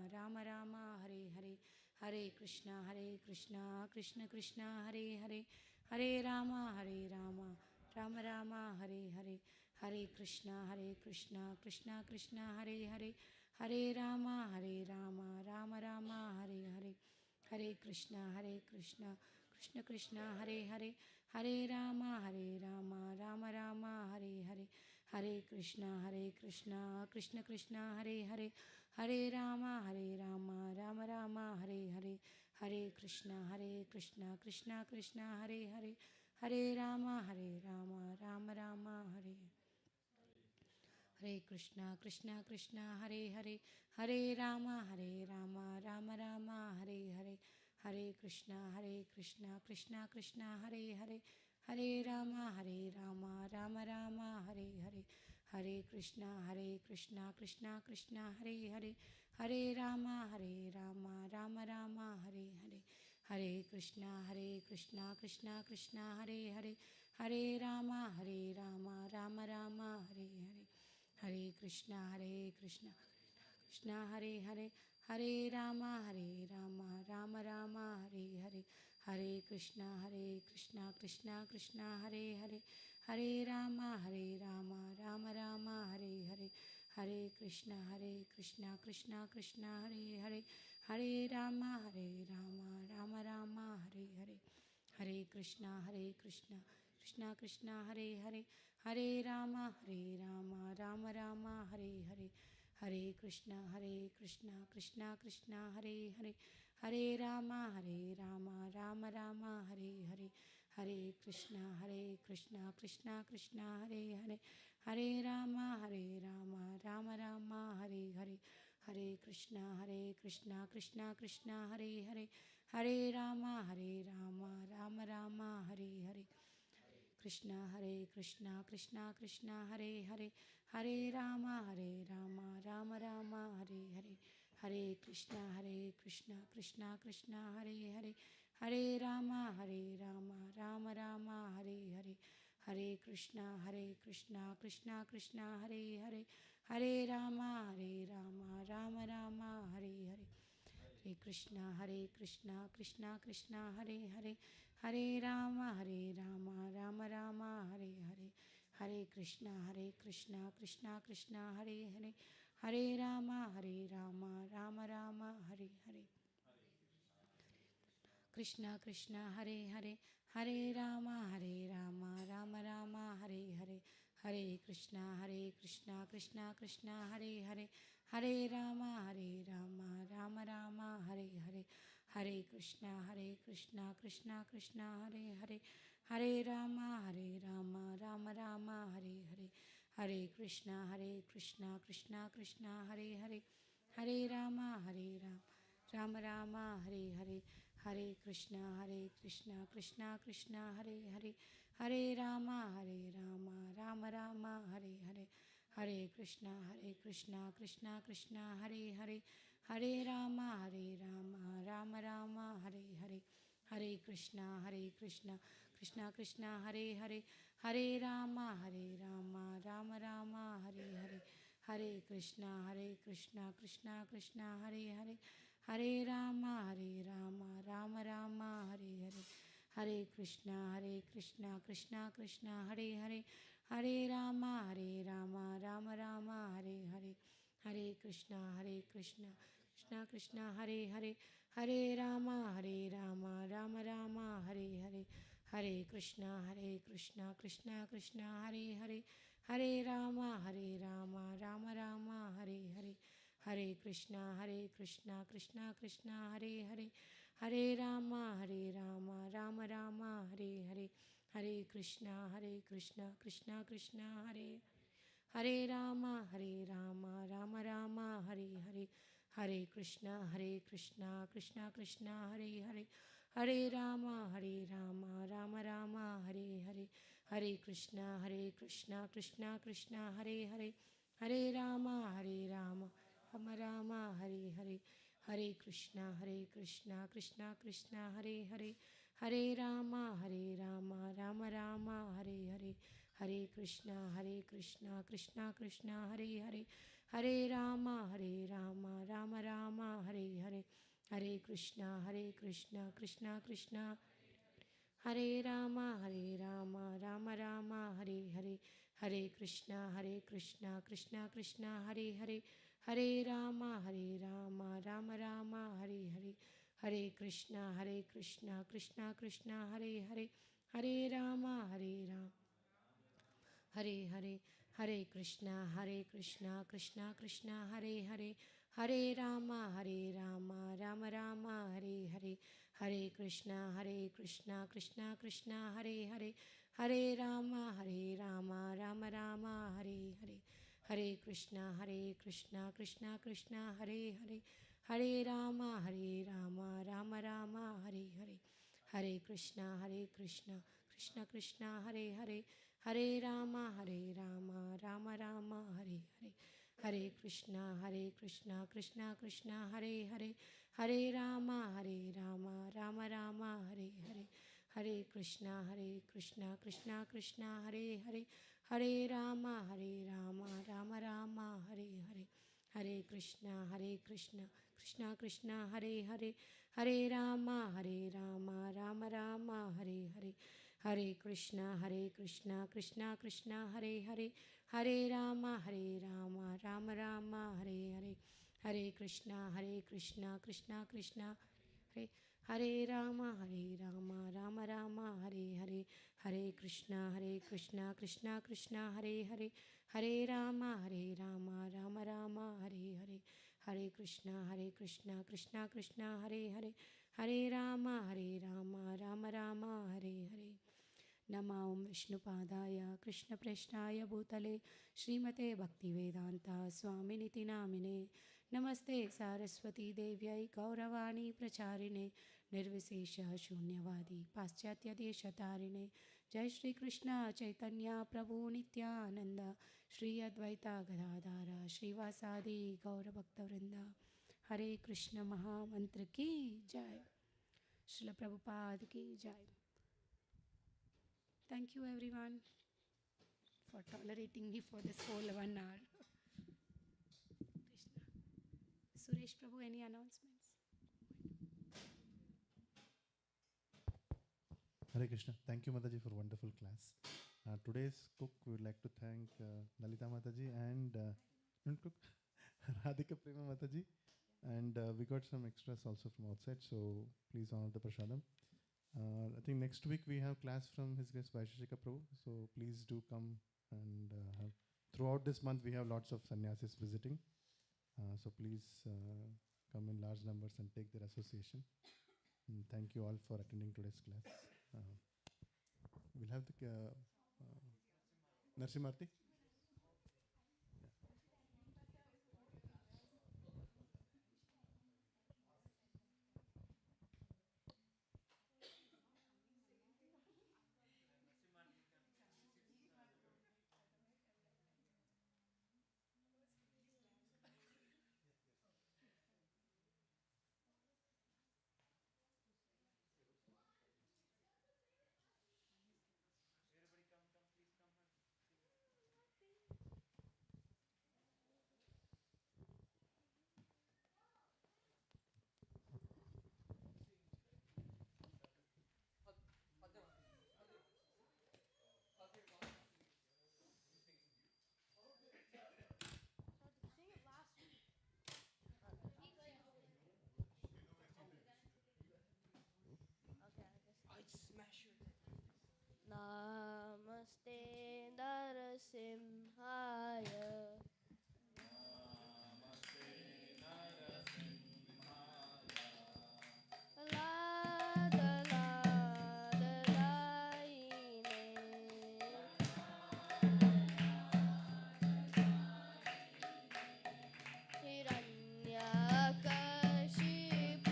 Rama Rama, Hare Hare. Hare Krishna, Krishna Krishna, Hare Hare. Hare Rama, Rama Rama, Hare Hare. Hare Krishna, Krishna Krishna, Hare Hare. Hare Rama, Rama Rama, Hare Hare. Hare Krishna, Krishna Krishna, Hare Hare. Hare Rama, Rama Rama, Hare Hare. Hare Krishna, Krishna Krishna, Hare Hare. Hare Rama, Rama Rama, Hare Hare. Hare Krishna, Krishna Krishna, Hare Hare. Hare Rama, Rama Rama, Hare. Hare Krishna, Krishna Hare Hare. Hare Rama, Rama Rama, Hare Hare. Hare Krishna, Krishna Krishna, Hare Hare. Hare Rama, Rama Rama, Hare Hare. Hare Krishna, Krishna Krishna, Hare Hare. Hare Rama, Rama Rama, Hare Hare. Hare Krishna, Krishna Krishna, Hare Hare. Hare Rama, Rama Rama, Hare Hare. Hare Krishna, Krishna Hare Hare. Hare Rama, Rama Rama, Hare Hare. Hare Krishna, Krishna Krishna, Hare Hare. Hare Rama, Rama Rama, Hare Hare. Hare Krishna, Krishna Krishna, Hare Hare. Hare Rama, Rama Rama, Hare Hare. Hare Krishna, Krishna Krishna, Hare Hare. Hare Rama, Rama Rama, Hare Hare. Hare Krishna, Krishna Krishna, Hare Hare. Hare Rama, Rama Rama, Hare Hare. Hare Krishna, Krishna Krishna, Hare Hare. Hare Rama, Rama Rama, Hare Hare. Hare Krishna, Krishna Krishna, Hare Hare. Hare Rama, Rama Rama, Hare Hare. Krishna, Krishna Krishna, Hare Hare. Hare Rama, Rama Rama, Hare Hare. Hare Krishna, Krishna Krishna, Hare Hare. Hare Rama, Rama Rama, Hare Hare. Hare Krishna, Krishna Krishna, Hare Hare. Hare Rama, Rama Rama, Hare Hare. Hare Krishna, Krishna Krishna, Hare Hare. Hare Rama, Rama Rama, Hare Hare. Hare Krishna, Krishna Krishna, Hare Hare. Hare Rama, Rama Rama, Hare Hare. Krishna Krishna, Hare Hare. Hare Rama, Rama Rama, Hare Hare. Hare Krishna, Krishna Krishna, Hare Hare. Hare Rama, Rama Rama, Hare Hare. Hare Krishna, Krishna Krishna, Hare Hare. Hare Rama, Rama Rama, Hare Hare. Hare Krishna, Krishna Krishna, Hare Hare. Hare Rama, Rama Rama, Hare Hare. Hare Krishna, Krishna Krishna, Hare Hare. Hare Rama, Rama Rama, Hare Hare. Hare Krishna, Krishna Krishna, Hare Hare. Hare Rama, Rama Rama, Hare Hare. Hare Krishna, Krishna Krishna, Hare Hare. Hare Rama, Rama Rama, Hare Hare. Hare Krishna, Krishna Krishna, Hare Hare, Hare Rama, Rama Rama, Hare Hare. Hare Krishna, Krishna Krishna, Hare Hare, Hare Rama, Rama Rama, Hare Hare. Hare Krishna, Krishna Krishna, Hare Hare, Hare Rama, Rama Rama, Hare Hare. Hare Krishna, Krishna Krishna, Hare Hare, Hare Rama, Rama Rama, Hare Hare. Hare Krishna, Krishna Krishna, Hare Hare, Hare Rama, Rama Rama, Hare Hare. Hare Krishna, Krishna Krishna, Hare Rama, Rama Rama, Hare Hare. Hare Krishna, Krishna Krishna, Hare Hare. Hare Rama, Rama Rama, Hare Hare. Hare Krishna, Krishna Krishna, Hare Hare. Hare Rama, Rama Rama, Hare Hare. Hare Krishna, Krishna Krishna, Hare Hare. Hare Rama, Rama Rama, Hare Hare. Hare Krishna, Krishna Krishna, Hare Hare. Hare Rama, Rama Rama, Hare Hare. Hare Krishna, Krishna Krishna, Hare Rama, Rama Rama, Hare Hare. Hare Krishna, Krishna Krishna, Hare Hare. Hare Rama, Rama Rama, Hare Hare. Hare Krishna, Krishna Krishna, Hare Hare. Hare Rama, Hare Hare. Hare Krishna, Krishna Krishna, Hare Hare. Hare Rama, Rama Rama, Hare Hare. Hare Krishna, Krishna Krishna, Hare Hare. Hare Rama, Rama Rama, Hare Hare. Hare Krishna, Krishna Krishna, Hare Hare. Hare Rama, Rama Rama, Hare Hare. Hare Krishna, Krishna Krishna, Hare Hare. Hare Rama, Rama Rama, Hare Hare. Hare Krishna, Krishna Krishna, Hare Hare. Hare Rama, Rama Rama, Hare Hare. Hare Krishna, Krishna Krishna, Hare Hare. Hare Rama, Rama Rama, Hare Hare. Hare Krishna, Krishna Krishna, Hare Hare. Hare Rama, Rama Rama, Hare Hare. Hare Krishna, Krishna Krishna, Hare Hare. Hare Rama, Rama Rama, Hare Hare. Hare Krishna, Krishna Krishna, Hare Hare Rama, Rama Rama, Hare Hare. Hare Krishna, Krishna Krishna, Hare Hare. Hare Rama, Rama Rama, Hare Hare. Hare Krishna, Krishna Krishna, Hare Hare. Hare Rama, Rama Rama, Hare Hare. Nama Om Vishnupadaya Krishna Preshnaya Bhutale Srimate Bhaktivedanta Swaminiti Namine Namaste Saraswati Devyai Gauravani Pracharine Nirvisesha Shunyavadi Paschatya Deshatarine Jai Shri Krishna Chaitanya Prabhu Nityananda Shri Advaita Gadadara Srivasadi Gauravakta Hare Krishna Maha Mantra Ki Jai Srila Prabhupada Ki Jai. Thank you everyone for tolerating me for this whole 1 hour. Krishna. Suresh Prabhu, any announcements? Hare Krishna. Thank you, Mataji, for wonderful class. Today's cook, we would like to thank Lalita Mataji and don't cook, Radhika Prema Mataji. And we got some extras also from outside, so please honor the prasadam. I think next week we have class from His Grace Vaisheshika Prabhu, so please do come and have. Throughout this month we have lots of sannyasis visiting, so please come in large numbers and take their association. And thank you all for attending today's class. We'll have the Narsimarti. नरसिंहाय लाद लाद लाईने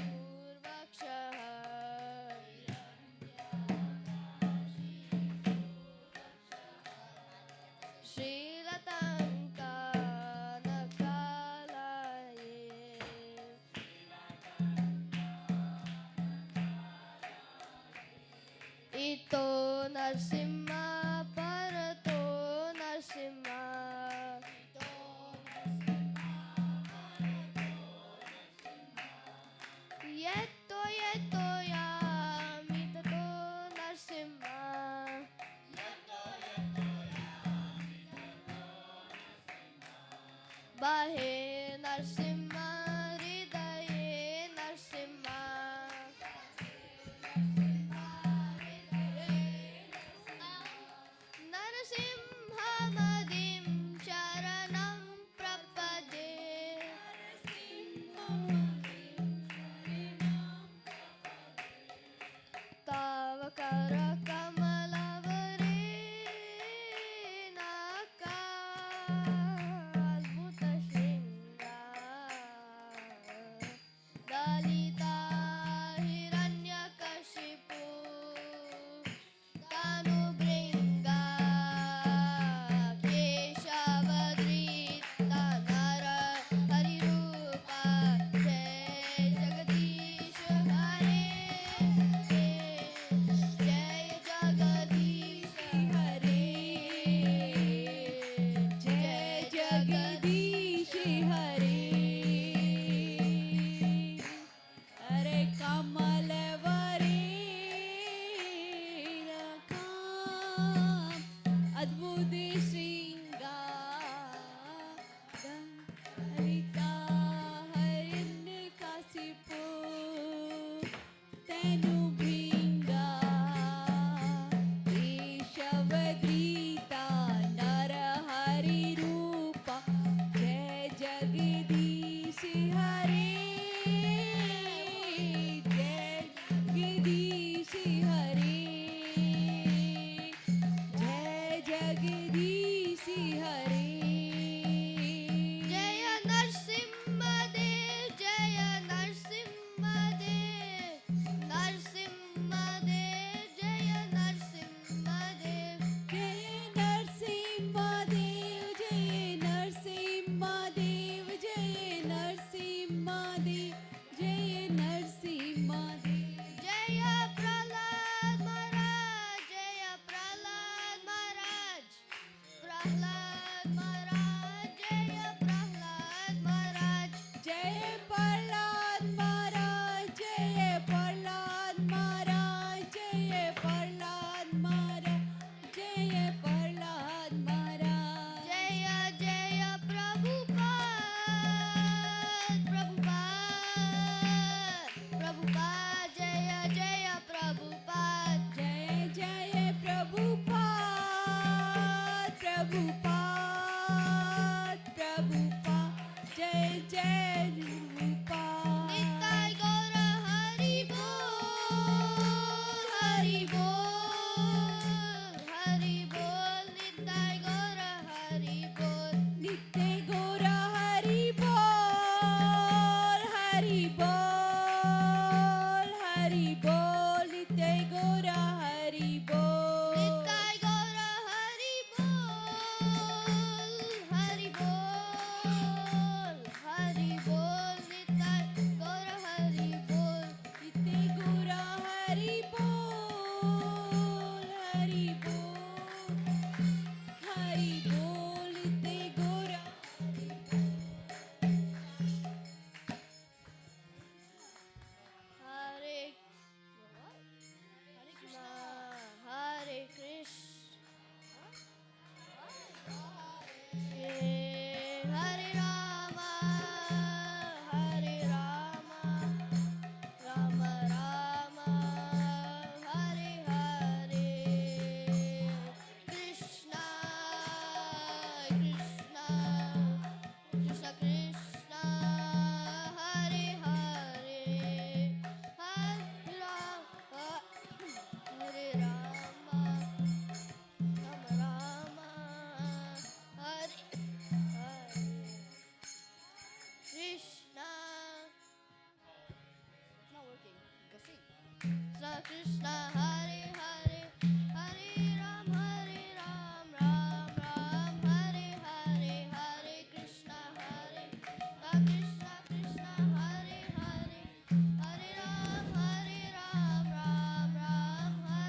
हिरण्यकशिपूर्वक्षः श्रीलताङ्कानकालये इतो नरसिंहा परतो नरसिंहा यत्तो यत्तो यामि ततो नरसिंहा बाहे नरसिंहा हृदये नरसिंहा नरसिंहमदिं शरणं प्रपदे तव करकमलवरेणकाद्भुतशृङ्गा ललिता हिरण्यकशिपु कानुबृङ्गा केशवधृता नरहरिरूपा जय जगदीश हरे जय जगदीश हरे जय जगदीश हरे अरे कमल अद्भुत श्रृंगार ललिता हिरण्यकशिपु तेनु भृंगा केशवधृता नरहरि रूपा जय जगदीश हरे जय जगदीश हरे जय जगदीश हरे जय नरसिंहदेव जय Narasimhadeva Narasimhadeva Krishna Hare Hare Hare Ram Ram Ram Hare Hare Hare Krishna Krishna Krishna Hare Hare Hare Ram Ram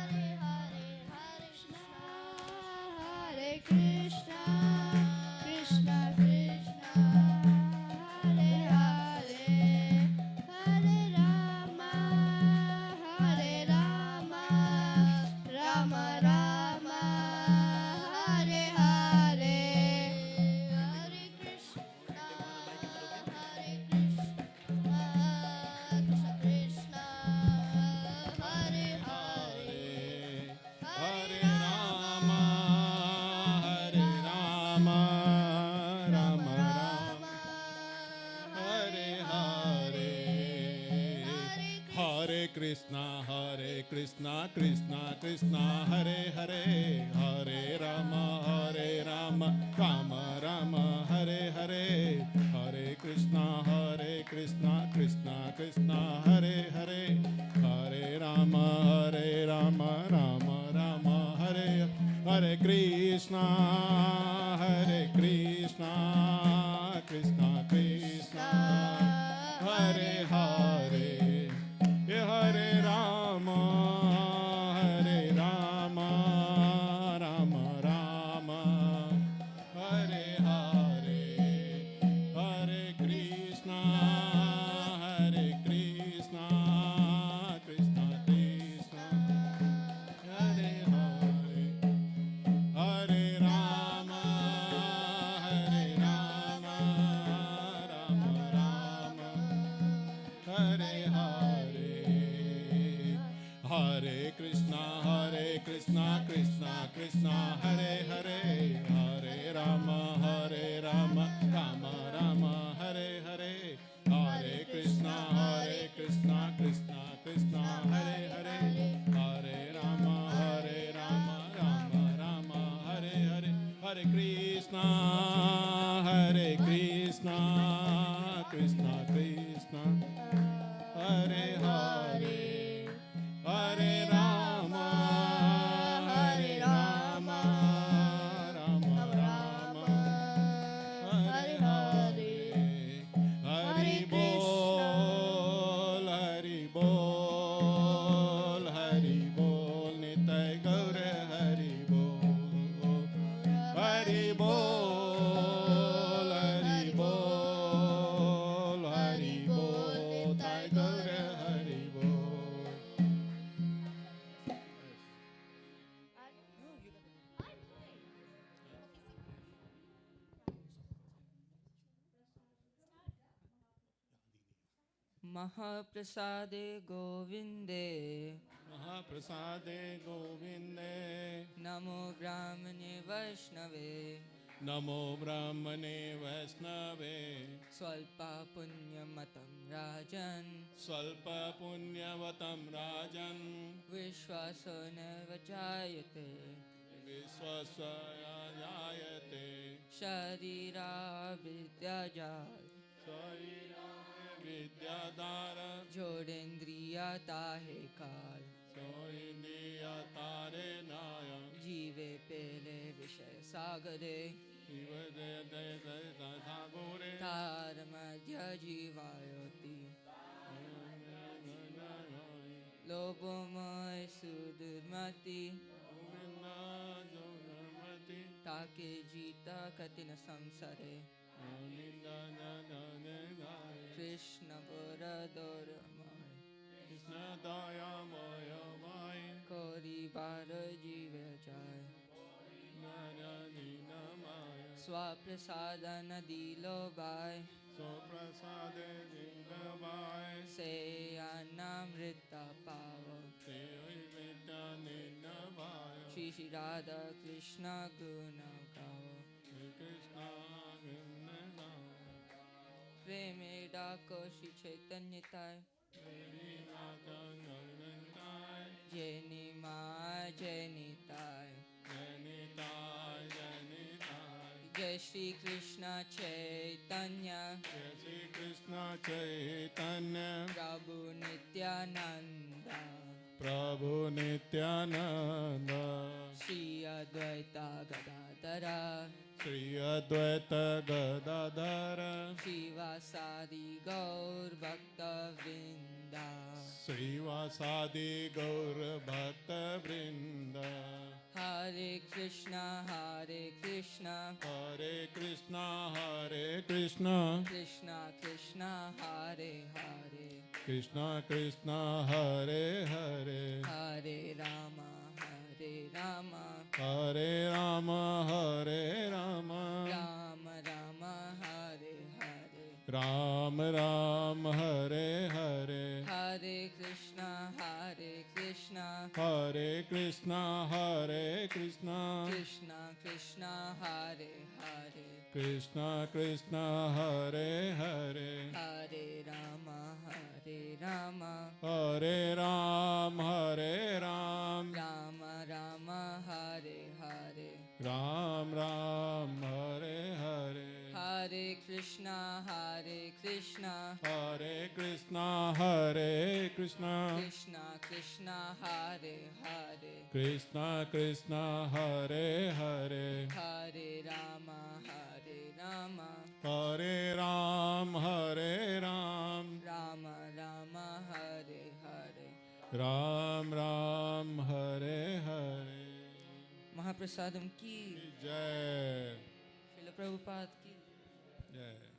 Hare Hare Hare Krishna Krishna Krishna Hare Hare Hare Rama Rama Rama Hare Hare Hare Krishna Krishna Krishna Hare Hare Hare Rama Rama Rama Hare Hare Hare Krishna, Krishna Krishna, Hare Hare, Hare Rama, Rama Rama, Hare Hare, Hare Krishna, Krishna Krishna, Hare Hare, Hare Rama, Rama Rama, Hare Hare Krishna, Krishna Krishna, Hare Hare. Hare Rama, Rama Rama, Hare Hare, Hare Krishna, Krishna Krishna, Hare Hare, Hare Rama, Rama Rama, Hare Hare. Hare Krishna, Krishna Krishna, Hare Hare, Hare Rama, Rama Rama, Hare Hare, Hare Krishna, Krishna Krishna, Hare Hare, Hare Rama, Rama Rama, Hare Hare, Hare Krishna, Krishna Krishna, Hare Hare. Hare Rama, Rama Rama, Hare Hare. Hari Bol, Hari Bol, Nitai Gaura Hari Bol, Hari Bol, Hari Bol, Nitai Gaura Hari Bol. महाप्रसादे गोविन्दे Mahaprasade Govinde, नमो ब्राह्मणे वैष्णवे Namo Brahmane Vaisnave, स्वल्पा पुण्यमतं राजन् Svalpa Punyavatam Rajan, विश्वासो नैव जायते Viswasayayate, शरीराविद्याजात् Saira Vidyadara, जोडेन्द्रिया ताहे काल Soindiya Tare Naya, जीवे पेले विषय सागरे Ivadayatayatayatagore, तार मध्य जीवायोति लोभो मोह सुदुर्मति ताके जीता कठिन संसारे Krishna बोरदोर Krishna Daya Maya Maya, कोरी बार जीवे जाय Narayana Maya, स्वप्रसादन दिलो बाय Soprasade Jingavai, से अनामृता पावो Devi Vidyanina Vaya, Shri Shri Radha Krishna गुण गाओ Krishna Vinana, प्रेमे डाको श्री चैतन्य ताय Devi Nata Narantai, जैनी माँ जैनी ताय Janitai, Janitai, जय Shri Krishna Chaitanya Jai Shri Krishna Chaitanya, प्रभु Nityanand Prabhu Prabhu Nityananda, Shri Advaita Gadadara, Sri Advaita Gadadhara, Shivasadi Gaur Bhakta Vrinda, Srivasadi Gaur Bhakta Vrinda, Hare Krishna, Hare Krishna, Hare Krishna, Hare Krishna, Krishna Krishna, Hare Hare, Krishna Krishna, Hare Hare, Hare Rama, Hare Rama, Hare Rama, Hare Rama, Rama Rama, Hare Hare, Ram Ram, Hare Hare, Hare Krishna, Hare Krishna, Hare Krishna, Hare Krishna, Krishna Krishna, Hare Hare, Krishna Krishna, Hare Hare, Hare Rama, Hare Rama, Hare Ram, Hare Ram, Rama Rama, Hare Hare, Ram Ram, Hare Hare, Hare Krishna, Hare Krishna, Hare Krishna, Hare Krishna, Krishna Krishna, Hare Hare, Krishna Krishna, Hare Hare, Hare Rama, Hare Rama, Hare Ram, Hare Ram, Rama Rama, Hare Hare. Ram Ram, Hare Hare. Mahaprasadam की Jai. Srila Prabhupada की Jai.